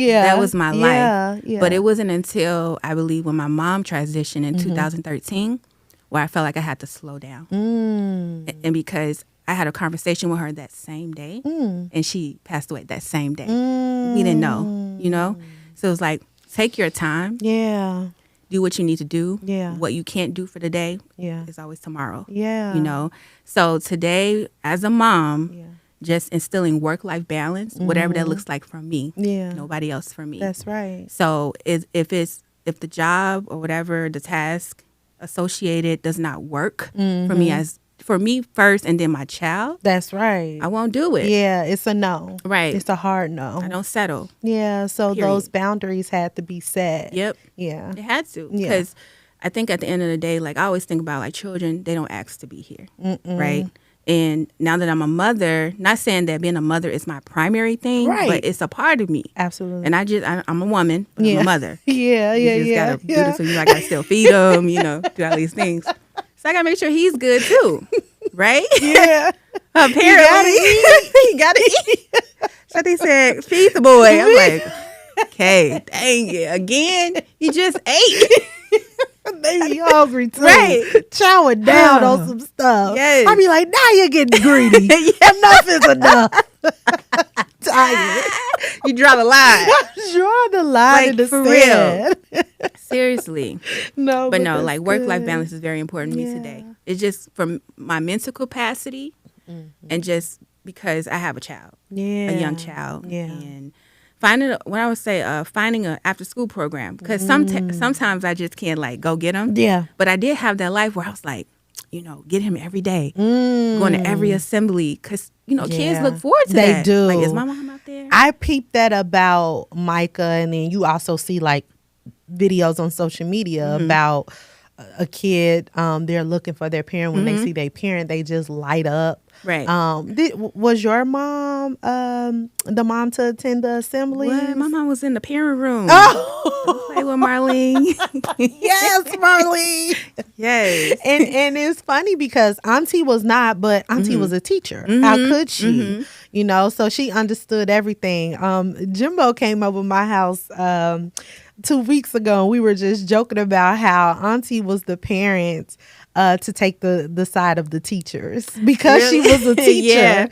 That was my life. Yeah. But it wasn't until, I believe, when my mom transitioned in 2013 where I felt like I had to slow down. And because I had a conversation with her that same day, and she passed away that same day. We didn't know, you know? So it was like, take your time.
Yeah.
Do what you need to do.
Yeah.
What you can't do for the day is always tomorrow.
Yeah.
You know? So today, as a mom, just instilling work-life balance, whatever that looks like for me.
Yeah.
Nobody else for me.
That's right.
So if the job or whatever, the task associated does not work for me first and then my child.
That's right.
I won't do it.
Yeah, it's a no.
Right.
It's a hard no.
I don't settle.
Yeah, so
Period.
those boundaries had to be set.
Yep.
Yeah.
It had to. Because I think at the end of the day, like I always think about like children, they don't ask to be here, right? And now that I'm a mother, not saying that being a mother is my primary thing, but it's a part of me.
Absolutely.
And I'm a woman, but I'm a mother.
Yeah,
you just gotta do this, so I gotta still feed him, do all these things. So I gotta make sure he's good too, right?
Yeah.
Apparently, he gotta eat. So they said, feed the boy. I'm like, okay, dang it, again? You just ate.
They be hungry too.
Right.
Chowing down on some stuff.
Yes.
I be like, now you're getting greedy. Enough is enough. Tired.
You draw the line.
Draw the line in the
for
sand.
real. Seriously.
No,
but no,
that's
like work-life
good.
balance is very important to me today. It's just from my mental capacity and just because I have a child, a young child.
Yeah.
And finding an after-school program because sometimes I just can't like go get him.
Yeah.
But I did have that life where I was like, get him every day, going to every assembly because kids look forward to
they
that.
Do.
Like, is my mom out there?
I peeped that about Micah, and then you also see like videos on social media about a kid. They're looking for their parent. When they see their parent, they just light up.
Right.
Was your mom the mom to attend the assembly?
What? My mom was in the parent room.
Oh,
Don't play with Marlene.
yes, Marlene.
Yes.
And it's funny because Auntie was not, but Auntie was a teacher. How could she? So she understood everything. Jimbo came over my house 2 weeks ago, and we were just joking about how Auntie was the parent to take the side of the teachers because she was a teacher.
Yeah,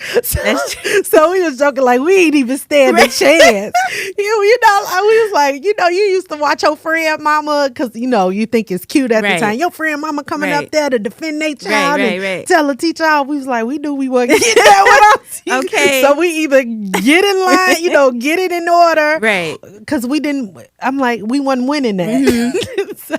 so we was joking like we ain't even stand a chance. We was like, you used to watch your friend mama because you think it's cute at the time. Your friend mama coming up there to defend their child and tell the teacher off. We was like, we knew we weren't getting that with Auntie. Okay, so we either get in line, get it in order, right? Because we didn't. I'm like, we wasn't winning that. So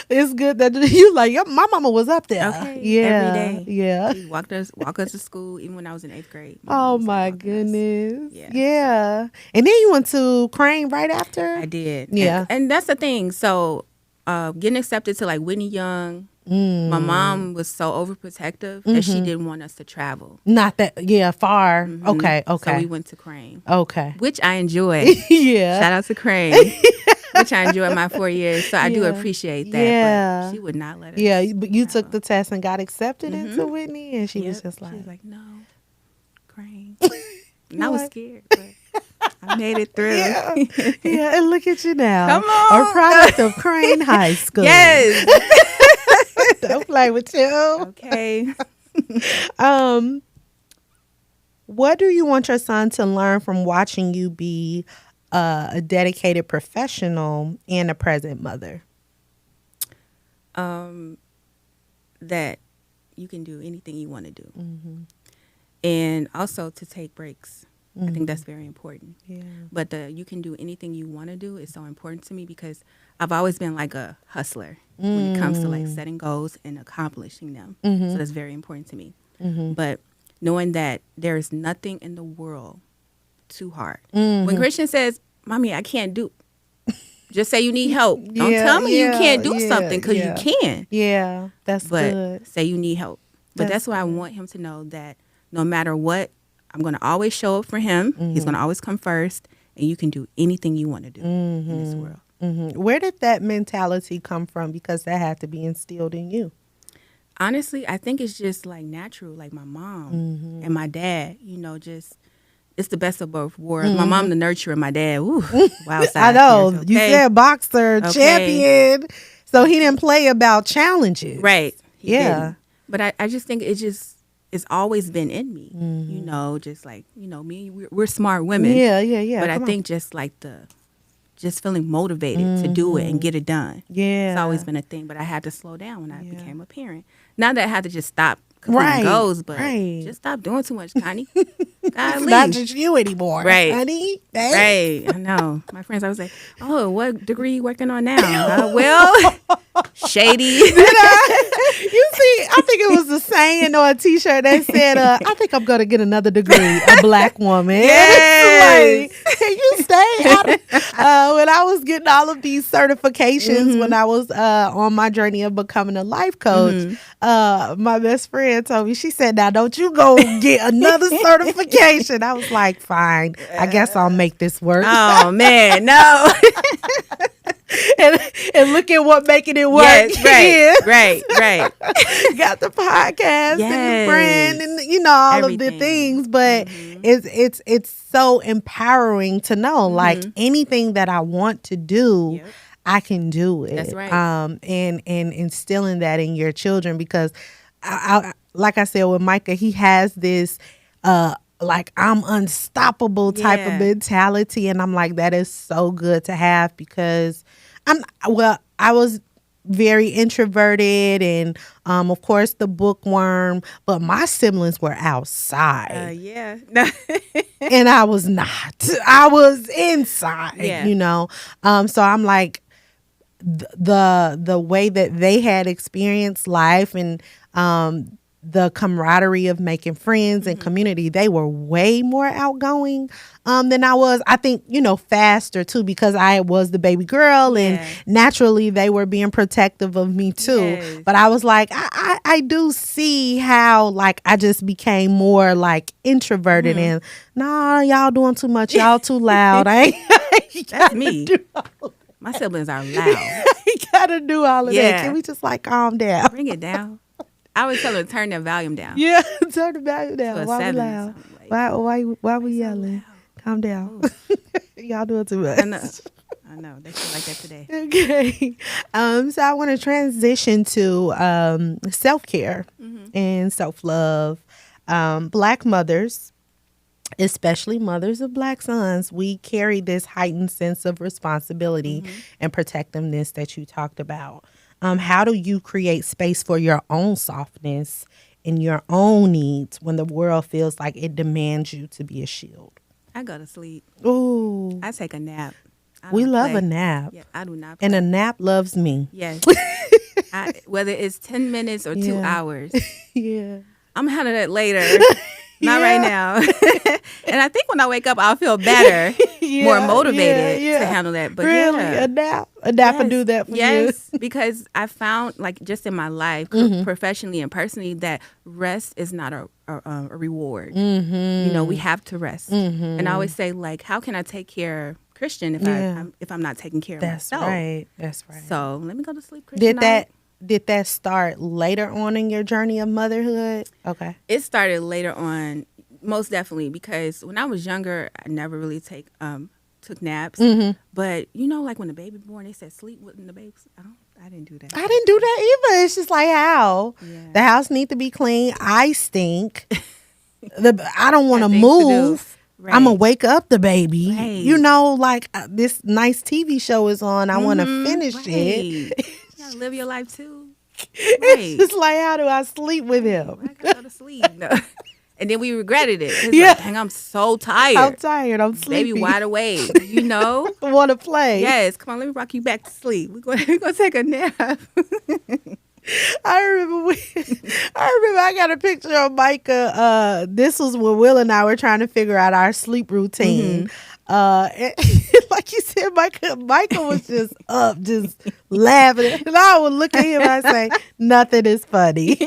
it's good that you like my mama was up there.
Okay.
Yeah.
Every day.
Yeah.
She walk us to school even when I was in 8th grade.
Oh my goodness. Yeah. And then you went to Crane right after?
I did.
Yeah.
And that's the thing. So getting accepted to like Whitney Young, my mom was so overprotective that she didn't want us to travel.
Not that far. Okay.
So we went to Crane.
Okay.
Which I enjoyed.
Yeah.
Shout out to Crane. Which I enjoyed my 4 years. So I do appreciate that. Yeah. But she would not let us.
Yeah, but you took the test and got accepted into Whitney, and she was just like...
She was like, no, Crane. And I was scared, but I made it through.
Yeah, and look at you now.
Come on.
A product of Crane High School.
Yes.
Don't play with you.
Okay.
What do you want your son to learn from watching you be a dedicated professional and a present mother?
That you can do anything you want to do. And also to take breaks. I think that's very important. Yeah. But you can do anything you want to do is so important to me because I've always been like a hustler when it comes to like setting goals and accomplishing them. So that's very important to me. But knowing that there is nothing in the world too hard. When Christian says, Mommy, I can't do, just say you need help. Don't tell me you can't do something because you can.
Yeah, that's good.
But say you need help. But that's why I want him to know that no matter what, I'm going to always show up for him. He's going to always come first. And you can do anything you want to do in this world.
Where did that mentality come from? Because that had to be instilled in you.
Honestly, I think it's just like natural. Like my mom and my dad, just... It's the best of both worlds. My mom, the nurturer, my dad, wow.
I know. Okay. You said boxer, champion. So he didn't play about challenges.
Right. He didn't. But I just think it's always been in me. Just like, me, we're smart women.
Yeah.
But I think just like just feeling motivated to do it and get it done. Yeah. It's always been a thing. But I had to slow down when I became a parent. Not that I had to just stop completing goals, but just stop doing too much, Connie.
It's not just you anymore, honey.
Right. I know. My friends always say, "Oh, what degree you working on now?" Well, shady.
You see think it was a saying or a T-shirt that said, "I think I'm gonna get another degree." A black woman.
Yes.
Like, can you stay out of, when I was getting all of these certifications when I was on my journey of becoming a life coach, my best friend told me, she said, "Now don't you go get another certification." I was like, "Fine, I guess I'll make this work."
Oh man, no.
and look at what making it work.
Yes, right.
Got the podcast and the brand and all of the things, but it's so empowering to know like anything that I want to do, I can do it.
That's right.
And instilling that in your children, because I like I said with Micah, he has this like I'm unstoppable type of mentality, and I'm like, that is so good to have, because I was very introverted and of course the bookworm, but my siblings were outside. And I was not. I was inside, so I'm like, the way that they had experienced life and the camaraderie of making friends and community, they were way more outgoing than I was. I think, faster too, because I was the baby girl and naturally they were being protective of me too. Yes. But I was like, I do see how like I just became more like introverted and nah, y'all doing too much. Y'all too loud.
That's me. My siblings are loud.
You gotta do all of that. Can we just like calm down?
Bring it down. I always tell her to turn their volume down.
Yeah, turn the volume down.
So
why we loud? Why we yelling? Calm down. Y'all doing too much.
I know. They feel like that today.
Okay. So I want to transition to self-care and self-love. Black mothers, especially mothers of Black sons, we carry this heightened sense of responsibility and protectiveness that you talked about. How do you create space for your own softness and your own needs when the world feels like it demands you to be a shield?
I go to sleep.
Ooh.
I take a nap.
We love a nap.
Yeah, I do not play.
And a nap loves me.
Yes. Whether it's 10 minutes or 2 hours.
Yeah.
I'm handling that later. Not right now. And I think when I wake up, I'll feel better, more motivated to handle that. But
really, a nap will do that for you.
Yes, because I found, like, just in my life, professionally and personally, that rest is not a reward. We have to rest. And I always say, like, how can I take care of Christian if I'm not taking care of myself?
That's right.
So let me go to sleep, Christian.
Did that start later on in your journey of motherhood? Okay.
It started later on, most definitely, because when I was younger, I never really took naps. But, like when the baby born, they said sleep with the baby. I didn't do that.
I didn't do that either. It's just like how? Yeah. The house need to be clean. I stink. I don't want to move. Right. I'm going to wake up the baby. Right. Like this nice TV show is on. I want to finish it.
You gotta live your life too. Right.
It's just like, how do I sleep with him?
I gotta go to sleep. No. And then we regretted it. It's like, dang, I'm so tired.
I'm tired. I'm sleepy.
Baby wide awake.
Want to play.
Yes. Come on, let me rock you back to sleep. We're gonna take a nap.
I remember I got a picture of Micah. This was when Will and I were trying to figure out our sleep routine. Like you said, Micah was just up, just laughing. And I would look at him and I say, nothing is funny.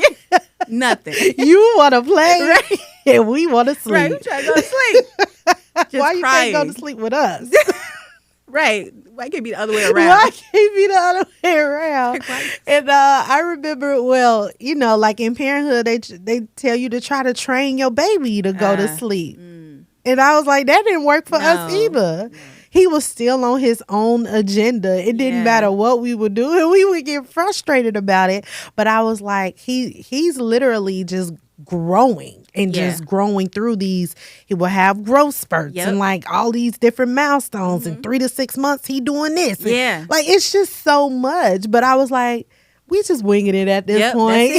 Nothing.
You want to play, right? And we want to sleep.
Right, we try to go to sleep. Just
why you
crying.
can't go to sleep with us?
Right. Why can't it be the other way around?
Why can't it be the other way around? And I remember, like in parenthood, they tell you to try to train your baby to go to sleep. And I was like, that didn't work for us either. No. He was still on his own agenda. It didn't matter what we would do, and we would get frustrated about it. But I was like, he's literally just growing and just growing through these. He will have growth spurts and like all these different milestones. In 3 to 6 months, he doing this. And, like, it's just so much. But I was like, we just winging it at this point.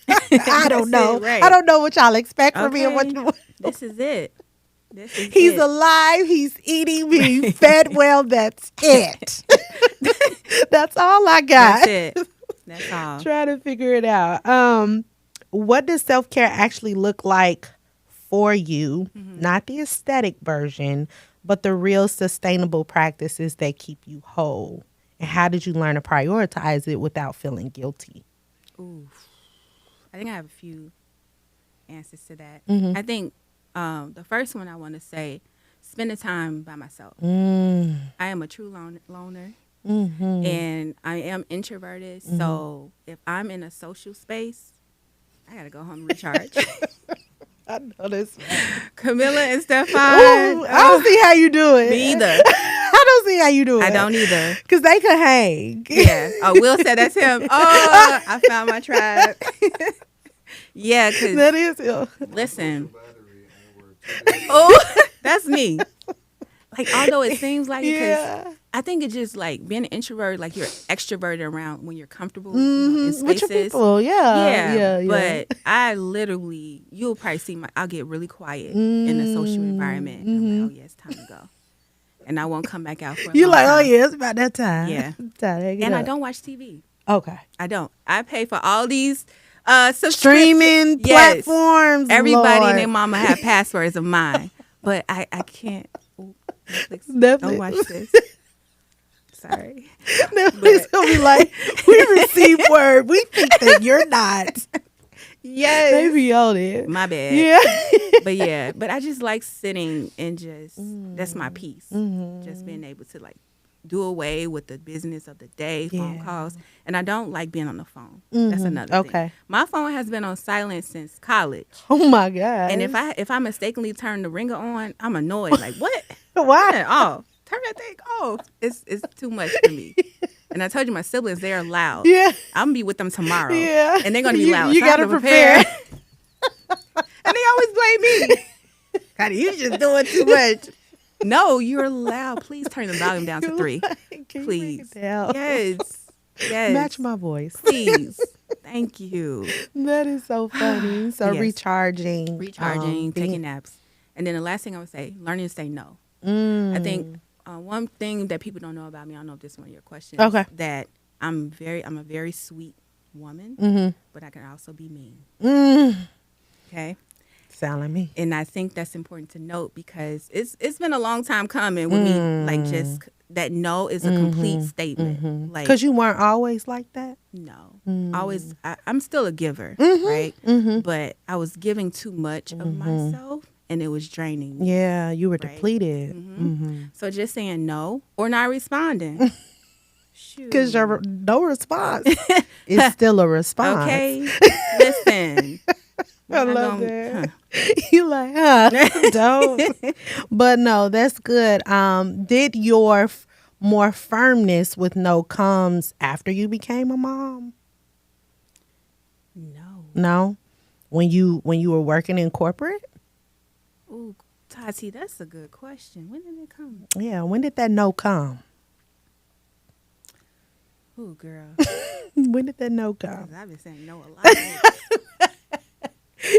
That's it.
I don't know.
Right.
I don't know what y'all expect from me and what.
This is it.
He's alive. He's eating. He's fed well. That's it. That's all I got.
That's it. That's all.
Trying to figure it out. What does self-care actually look like for you? Not the aesthetic version, but the real sustainable practices that keep you whole. And how did you learn to prioritize it without feeling guilty?
Ooh, I think I have a few answers to that.
Mm-hmm.
I think the first one I want to say, spending time by myself.
Mm.
I am a true loner.
Mm-hmm.
And I am introverted, so if I'm in a social space, I gotta go home and recharge.
I know this.
Camilla and Stefan.
I don't see how you do it.
Me either.
I don't see how you do it.
I don't either.
Because they could hang.
Yeah. Oh, Will said that's him. Oh, I found my tribe. Yeah, because
That is him.
listen.
Battery ain't worth 2 days.
Oh, that's me. Like, although it seems like it, 'cause
Yeah.
I think it's just like being an introvert, like you're extroverted around when you're comfortable in spaces.
With your people, yeah.
But I literally, you'll probably see I'll get really quiet in a social environment. And I'm like, oh yeah, it's time to go. And I won't come back out for a
You're
long
like, oh
time.
yeah, it's about that time.
Yeah.
Time to get
And I
up.
don't watch TV.
Okay.
I don't. I pay for all these
Streaming
Yes.
platforms.
Everybody
Lord.
and their mama have passwords of mine. But I can't. Ooh, Netflix,
Netflix.
don't watch this. Sorry.
Netflix gonna be like, we received word. We think that you're not.
Yes.
They be on it.
My bad.
Yeah.
But I just like sitting and just, that's my peace. Just being able to like do away with the business of the day, phone
Yeah.
calls. And I don't like being on the phone. That's another thing.
Okay.
My phone has been on silent since college.
Oh my God.
And if I mistakenly turn the ringer on, I'm annoyed. Like, what?
Why?
Turn it off. Turn that thing off. It's too much for me. And I told you my siblings, they are loud.
Yeah.
I'm gonna be with them tomorrow.
Yeah.
And they're gonna be
You-
loud.
you
So I have
gotta
to
prepare.
And they always blame me. Connie, you just doing too much. No, you're loud. Please turn the volume down to 3.
Can you bring
Please.
it down?
Yes. Yes.
Match my voice.
Please. Thank you.
That is so funny. So
Yes.
recharging.
Recharging,
being-
taking naps. And then the last thing I would say, learning to say no.
Mm.
I think one thing that people don't know about me, I don't know if this is one of your questions.
Okay.
That I'm a very sweet woman,
Mm-hmm.
but I can also be mean.
Mm.
Okay.
Sound like me.
And I think that's important to note because it's been a long time coming with me. Like just that no is a complete statement. Like
Because you weren't always like that?
no, always I'm still a giver, right? But I was giving too much of myself, and it was draining me.
Yeah, you were
Right.
depleted.
So just saying no or not responding.
Because your no response is still a response.
Okay, listen.
I
We're not
love
gonna-
that. You like, don't. But no, that's good. Did your more firmness with no comes after you became a mom?
No.
No, when you were working in corporate.
Ooh, Tati, that's a good question. When did it come?
Yeah, when did that no come?
Ooh, girl.
When did that no come?
'Cause I've been saying no a lot. lately.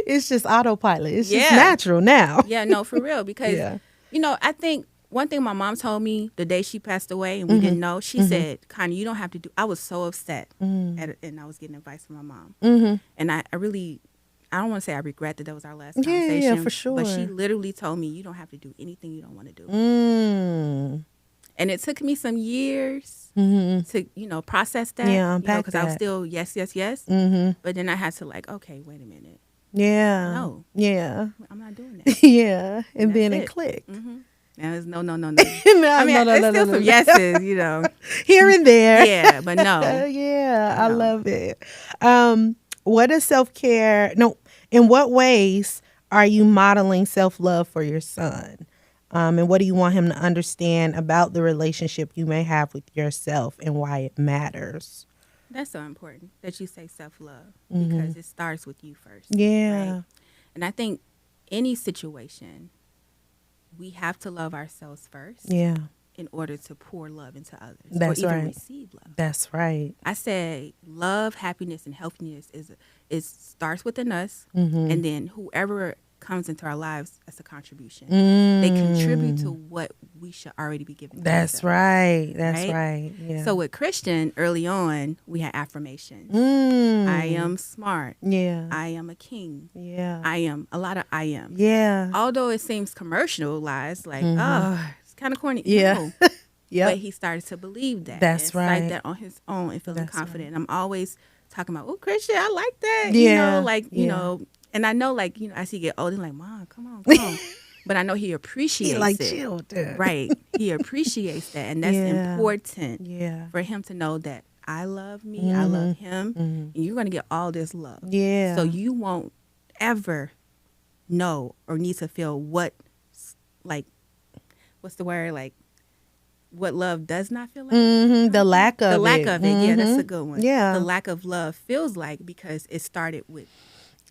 It's just autopilot. It's just
Yeah.
natural now.
Yeah, no, for real. Because,
Yeah.
you know, I think one thing my mom told me the day she passed away and we didn't know, she said, Connie, you don't have to do. I was so upset. And I was getting advice from my mom. And I really, I don't want to say I regret that was our last
Yeah,
conversation.
for sure.
But she literally told me, you don't have to do anything you don't want to do. And it took me some years to, you know, process that.
Yeah, unpack
because I was
that.
still yes. But then I had to like, okay, wait a minute.
Yeah.
No.
Yeah.
I'm not doing that.
Yeah. And then
That's
it
it.
clicked.
Now it's no.
No,
I mean, it's still some yeses, you know.
Here and there.
Yeah, but no.
Yeah, I
No.
love it. What is self-care? No, in what ways are you modeling self-love for your son? And what do you want him to understand about the relationship you may have with yourself and why it matters?
That's so important that you say self-love because it starts with you first.
Yeah.
Right? And I think any situation, we have to love ourselves first
Yeah,
in order to pour love into others
That's
or even
right.
receive love.
that's right.
I say love, happiness, and healthiness is starts within us, and then whoever comes into our lives as a contribution.
Mm.
They contribute to what we should already be giving.
That's right. That's right. Yeah.
So with Christian, early on, we had affirmations. I am smart.
Yeah.
I am a king.
Yeah.
I am. A lot of I am.
Yeah.
Although it seems commercialized, like, oh, it's kind of corny.
Yeah.
No.
Yep.
But he started to believe that.
That's
and
right.
Cite that on his own and feeling
That's
confident. And I'm always talking about, oh, Christian, I like that.
Yeah.
You know, like, you know, and I know, like, you know, as he get older, like, Mom, come on, come on. But I know he appreciates
He like
it.
chill, dude.
Right. He appreciates that. And that's important for him to know that I love me, I love him, and you're going to get all this love.
Yeah.
So you won't ever know or need to feel what, like, what's the word? Like, what love does not feel like.
The lack of it.
The lack of it. Yeah, that's a good one.
Yeah.
The lack of love feels like because it started with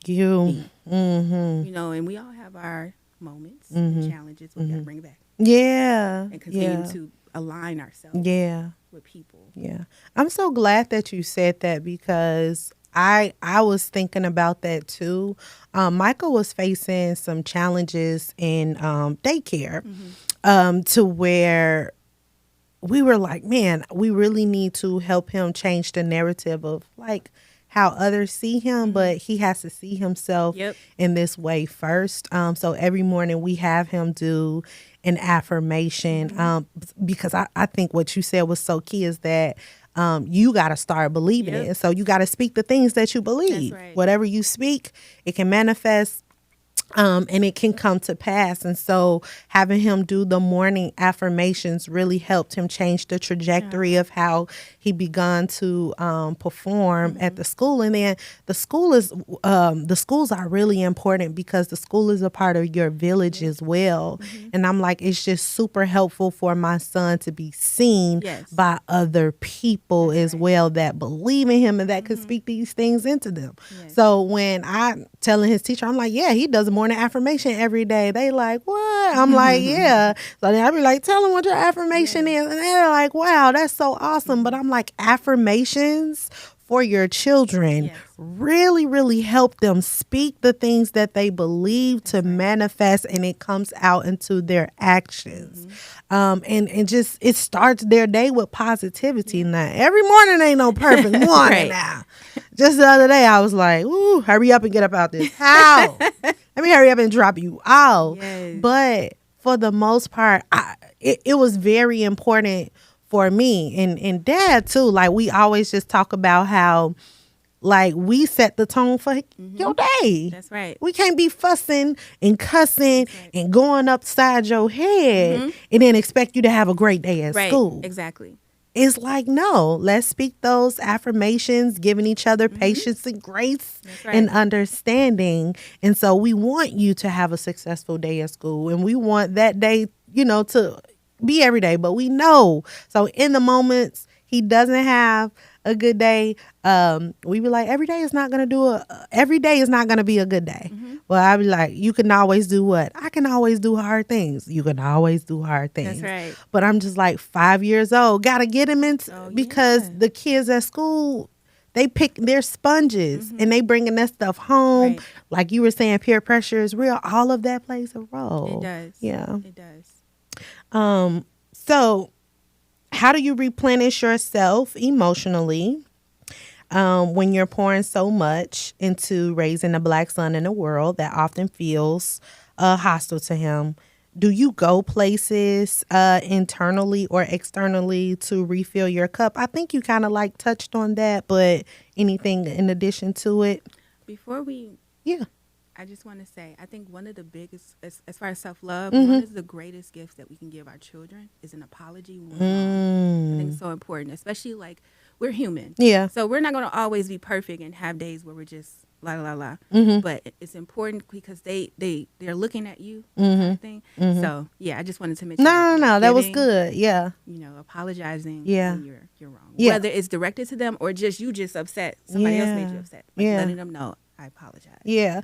you.
me. You know, and we all have our moments and challenges. We got to bring it back.
Yeah.
And continue to align ourselves with people.
Yeah. I'm so glad that you said that because I was thinking about that too. Michael was facing some challenges in daycare to where we were like, man, we really need to help him change the narrative of like how others see him, but he has to see himself in this way first. So every morning we have him do an affirmation because I think what you said was so key is that you got to start believing it. So you got to speak the things that you believe.
That's right.
Whatever you speak, it can manifest. And it can come to pass. And so having him do the morning affirmations really helped him change the trajectory of how he begun to perform at the school. And then the schools are really important because the school is a part of your village as well. And I'm like, it's just super helpful for my son to be seen by other people as well that believe in him and that could speak these things into them. So when I'm telling his teacher, I'm like, yeah, he does a morning affirmation every day. They like, what? I'm like, yeah. So then I be like, tell them what your affirmation is. And they're like, wow, that's so awesome. But I'm like, affirmations for your children really, really help them speak the things that they believe to manifest, and it comes out into their actions. And just it starts their day with positivity. Now, every morning ain't no perfect morning now. Just the other day, I was like, ooh, hurry up and get up out this house. Let me hurry up and drop you out. But for the most part, it was very important for me and Dad too. Like we always just talk about how like we set the tone for your day.
That's right.
We can't be fussing and cussing and going upside your head and then expect you to have a great day at school.
Exactly.
It's like, no, let's speak those affirmations, giving each other patience and grace and understanding. And so we want you to have a successful day at school. And we want that day, you know, to be every day. But we know. So in the moments he doesn't have a good day, we be like, every day is not going to be a good day. Well, I be like, you can always do what? I can always do hard things. You can always do hard things.
That's right.
But I'm just like 5 years old. Got to get him into because the kids at school, they pick their sponges and they bringing that stuff home. Like you were saying, peer pressure is real. All of that plays a role.
It does.
Yeah.
It does.
So how do you replenish yourself emotionally when you're pouring so much into raising a Black son in a world that often feels hostile to him? Do you go places internally or externally to refill your cup? I think you kind of like touched on that, but anything in addition to it?
Before we... I just want to say, I think one of the biggest, as far as self-love, one of the greatest gifts that we can give our children is an apology. I think it's so important, especially like we're human.
Yeah. So
we're not going to always be perfect and have days where we're just la la la. But it's important because they're looking at you, kind of thing. So yeah, I just wanted to mention.
No, that was good. Yeah.
You know, apologizing.
Yeah.
When you're wrong.
Yeah.
Whether it's directed to them or just you just upset. Somebody else made you upset. Like letting them know. I apologize.
Yeah.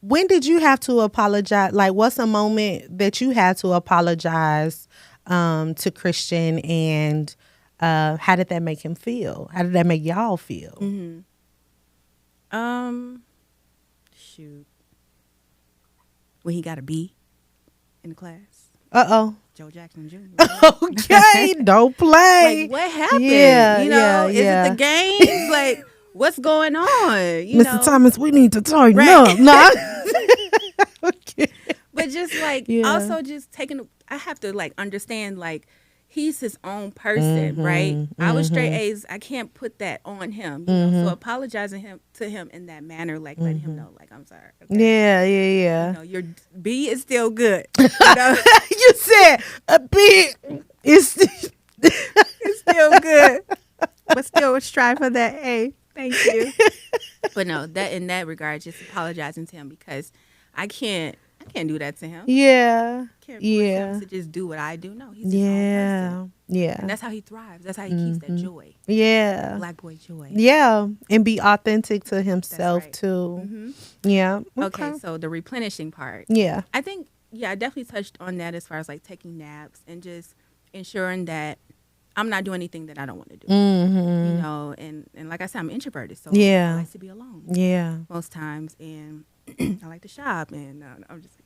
When did you have to apologize? Like, what's a moment that you had to apologize to Christian, and how did that make him feel? How did that make y'all feel?
Shoot. when he got a B in the class.
Uh-oh.
Joe Jackson Jr.
Okay, don't play.
Like, what happened?
Yeah,
you know, is
yeah.
it the game? Like, what's going on? You
Mr.
know?
Thomas, we need to tighten
Right.
up. No. Okay.
But just like
Yeah.
also just taking, I have to like understand like he's his own person, right? I was straight A's. I can't put that on him. You know? So apologizing to him in that manner, like letting him know, like I'm sorry. Okay?
Yeah.
You know, your B is still good. You know?
You said a bit. It's
It's still good, but still strive for that A. Thank you. But no, that in that regard, just apologizing to him because I can't do that to him.
yeah.
Can't force him to just do what I do. No, he's his own person.
Yeah.
And that's how he thrives. That's how he keeps that joy.
Yeah.
Black boy joy.
Yeah. And be authentic to himself
right.
too. Yeah.
Okay, so the replenishing part.
Yeah.
I think, I definitely touched on that as far as like taking naps and just ensuring that I'm not doing anything that I don't want to do. You know, and like I said, I'm introverted, so
Yeah.
I like to be alone.
Yeah.
Most times, and I like to shop, and I'm just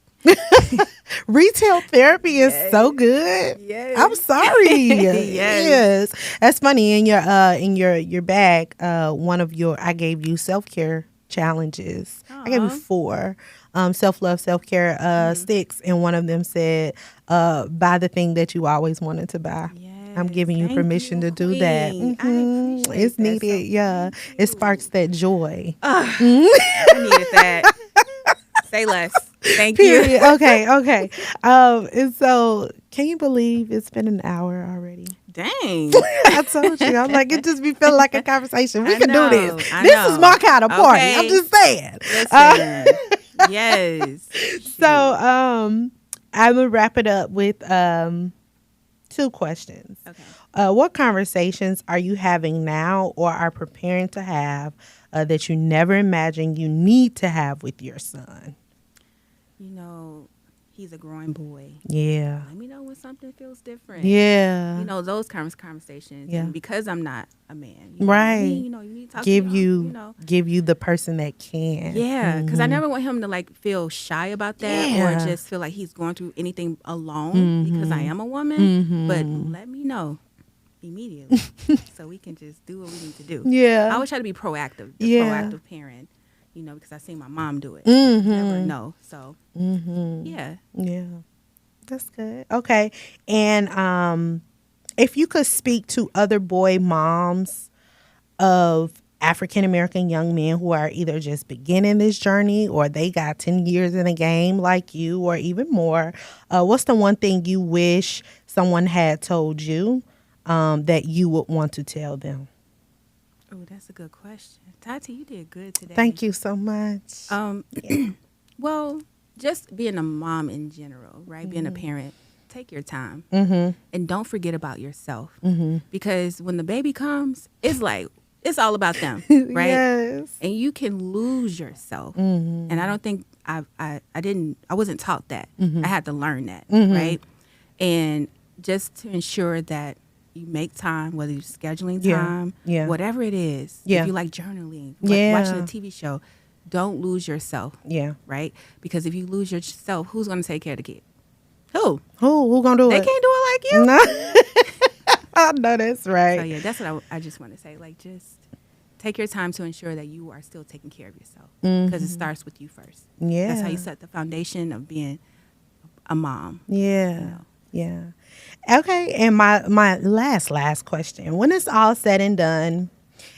Retail therapy is so good.
Yes.
I'm sorry.
Yes.
That's funny. In your bag, I gave you self-care challenges. I gave you 4 self-love, self-care sticks, and one of them said buy the thing that you always wanted to buy. I'm giving you permission to do that. It's
that
needed.
so
It sparks that joy.
I needed that. Say less. Thank
Period.
you.
Okay. And so, can you believe it's been an hour already?
Dang.
I told you. I'm like, it just be feeling like a conversation. We can do this.
I
This
know.
is my kind of party.
Okay.
I'm just saying.
Listen. Yes.
So, I'm gonna wrap it up with 2 questions.
Okay.
What conversations are you having now or are preparing to have that you never imagined you need to have with your son?
You know, he's a growing boy.
Yeah.
Let me know when something feels different.
Yeah.
You know, those conversations.
Yeah.
And because I'm not a man.
Right.
You need to talk
give
to
you,
you know.
give you the person that can.
Yeah, because I never want him to like feel shy about that or just feel like he's going through anything alone because I am a woman. But let me know immediately so we can just do what we need to do.
Yeah.
I always try to be proactive, the
Yeah.
proactive parent, you know, because I seen my mom do it. You never know. So, yeah.
Yeah. That's good. Okay. And if you could speak to other boy moms of African American young men who are either just beginning this journey or they got 10 years in the game like you or even more, what's the one thing you wish someone had told you that you would want to tell them?
Oh, that's a good question. Tati, you did good today.
Thank you so much.
Well, just being a mom in general, right? Being a parent, take your time and don't forget about yourself because when the baby comes, it's like, it's all about them, right?
Yes.
And you can lose yourself. And I don't think I wasn't taught that. I had to learn that, right? And just to ensure that you make time, whether you're scheduling time, whatever it is. If you like journaling, like watching a TV show, don't lose yourself.
Yeah.
Right? Because if you lose yourself, who's going to take care of the kid? Who
gonna do
they
it?
They can't do it like you.
No. I know that's right.
So yeah, that's what I just want to say. Like, just take your time to ensure that you are still taking care of yourself because it starts with you first.
Yeah.
That's how you set the foundation of being a mom.
Yeah.
You know?
Yeah. Okay. And my last question. When it's all said and done,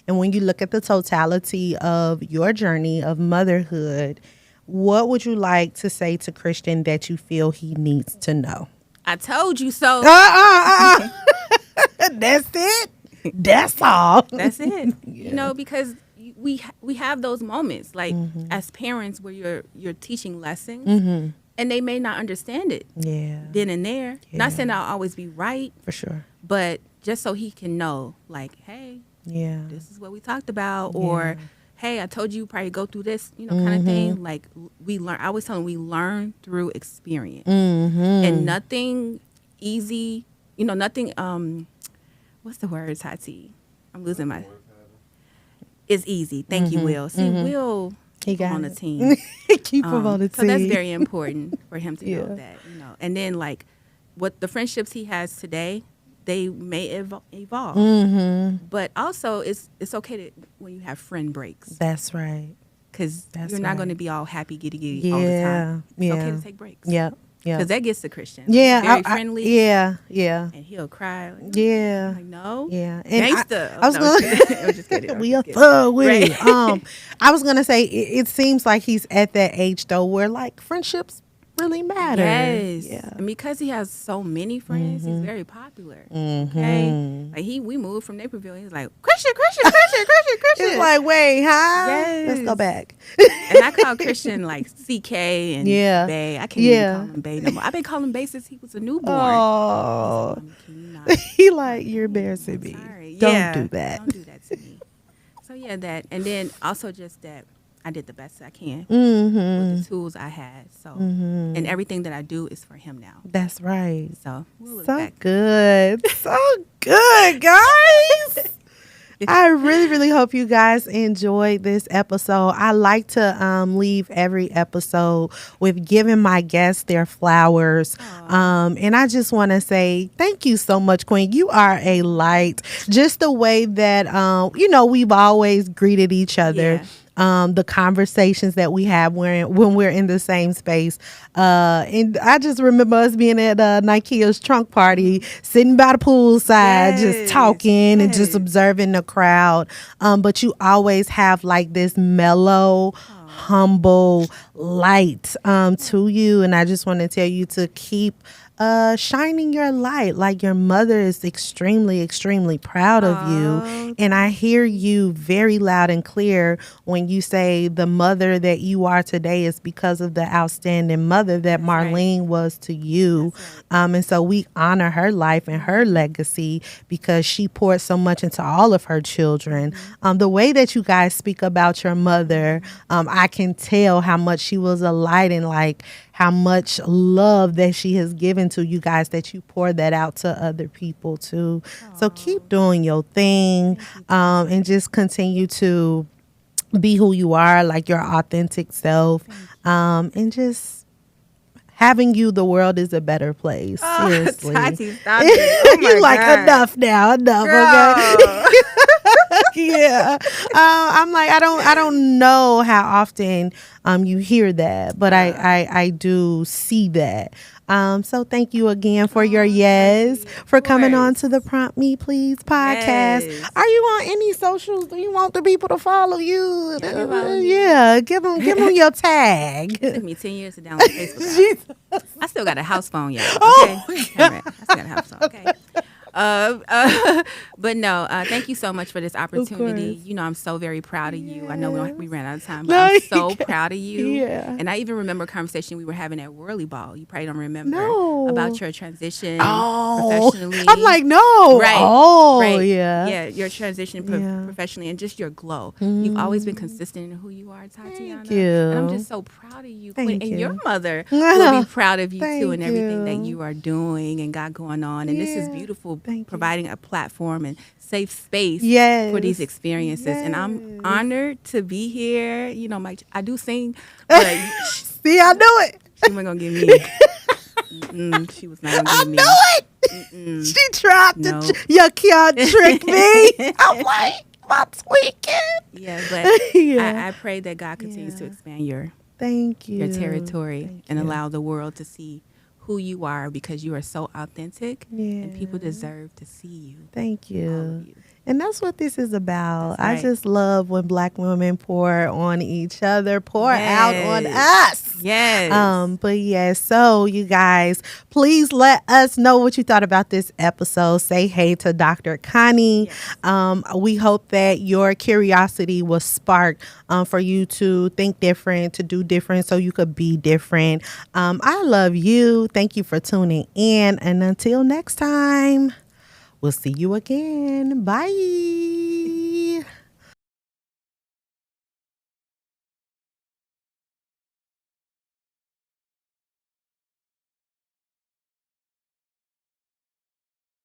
and when you look at the totality of your journey of motherhood, what would you like to say to Christian that you feel he needs to know?
I told you so.
That's it. That's all.
That's it. You know, because we have those moments, like as parents, where you're teaching lessons, and they may not understand it.
Yeah.
Then and there. Not saying I'll always be right.
For sure.
But just so he can know, like, hey, this is what we talked about, or hey, I told you probably go through this, you know, kind of thing. Like we learn. I always tell them we learn through experience, and nothing easy. You know, nothing. What's the word, Tati? I'm losing my. It's easy. Thank you, Will. See, Will
He
keep him
got
on the
it.
team.
Keep him on the team.
So that's very important for him to
Yeah.
know that, And then like what the friendships he has today, they may evolve.
Mm-hmm.
But also it's okay to when you have friend breaks.
That's right.
Because
That's
you're not going to
right.
be all happy giddy all the time. It's okay to take breaks.
Yep. Yeah.
Because that gets the Christian.
Yeah.
Very friendly.
Yeah.
And he'll cry. Like,
Yeah.
like, no.
Yeah. And
Gangsta.
I was
No,
gonna
I'm just kidding.
we a thug with
Right.
it. I was gonna say it seems like he's at that age though where like friendships really matter.
Yes.
Yeah.
And because he has so many friends, he's very popular.
Mm-hmm.
Okay. Like we moved from Naperville. He's like, Christian.
It's like, wait, huh?
Yes.
Let's go back.
And I call Christian like CK and
Yeah.
Bay. I can't even call him Bay no more. I've been calling him Bay since he was a newborn.
Oh,
Can you not?
he like, you're embarrassing me.
Sorry.
Don't
Yeah,
do that.
Don't do that to me. So yeah, that, and then also just that I did the best I can
Mm-hmm.
with the tools I had. So and everything that I do is for him now.
That's right.
So we'll look
So
back.
good. So good, guys. I really, really hope you guys enjoyed this episode. I like to leave every episode with giving my guests their flowers. And I just want to say thank you so much, Queen. You are a light. Just the way that, we've always greeted each other.
Yeah.
The conversations that we have when we're in the same space. And I just remember us being at Nikea's trunk party, sitting by the poolside, just talking and just observing the crowd. But you always have like this mellow, humble light to you. And I just want to tell you to keep shining your light. Like your mother is extremely, extremely proud of you. And I hear you very loud and clear when you say the mother that you are today is because of the outstanding mother that Marlene was to you. And so we honor her life and her legacy because she poured so much into all of her children. The way that you guys speak about your mother, I can tell how much she was a light and like how much love that she has given to you guys, that you pour that out to other people too. So keep doing your thing, and just continue to be who you are, like your authentic self, and just having you, the world is a better place. Seriously.
Tati, stop it. Oh my
You're like,
God.
enough now, enough.
Girl.
Okay. Yeah. I'm like, I don't know how often you hear that, but I do see that. So thank you again for your yes, for coming on to the Prompt Me Please podcast.
Yes.
Are you on any socials? Do you want the people to follow you?
follow me.
Yeah, give them your tag.
It took me 10 years to download Facebook.
Jesus.
I still got a house phone, y'all. Okay?
Oh,
I still got a house phone. Okay. But no, thank you so much for this opportunity.
course.
You know, I'm so very proud of you. I know we ran out of time, but
No,
I'm
you
so
can't.
proud of you.
Yeah.
And I even remember a conversation we were having at Whirly Ball. You probably don't remember.
No.
About your transition
Oh,
professionally.
I'm like, no.
Right.
Oh,
right.
yeah.
Yeah, your transition
Yeah.
professionally and just your glow. You've always been consistent in who you are, Tatiana.
Thank you.
And I'm just so proud of you.
Thank
Queen. And
you.
your mother
I
will
know.
be proud of you too,
Thank
and everything that
you.
you are doing and got going on. And this is
Yeah.
beautiful,
Thank you.
providing a platform and safe space
Yes.
for these experiences. And I'm
Yes.
honored to be here. You know, I do sing, but
See, I knew it.
she wasn't gonna give me. She was not gonna
I
give me.
knew it. She tried to,
No.
you can't trick me. I'm like, my tweaking.
Yeah, but
Yeah.
I pray that God continues to
Yeah.
expand your
Thank you.
territory
Thank
and
you.
allow the world to see who you are, because you are so authentic, and people
Yeah.
deserve to see you.
Thank
All
you.
of you.
And that's what this is about.
That's
I
right.
just love when Black women pour on each other, pour out on
Yes.
us.
Yes.
But yeah, so you guys, please let us know what you thought about this episode. Say hey to Dr. Connie.
Yes.
We hope that your curiosity was sparked for you to think different, to do different, so you could be different. I love you. Thank you for tuning in. And until next time, we'll see you again. Bye.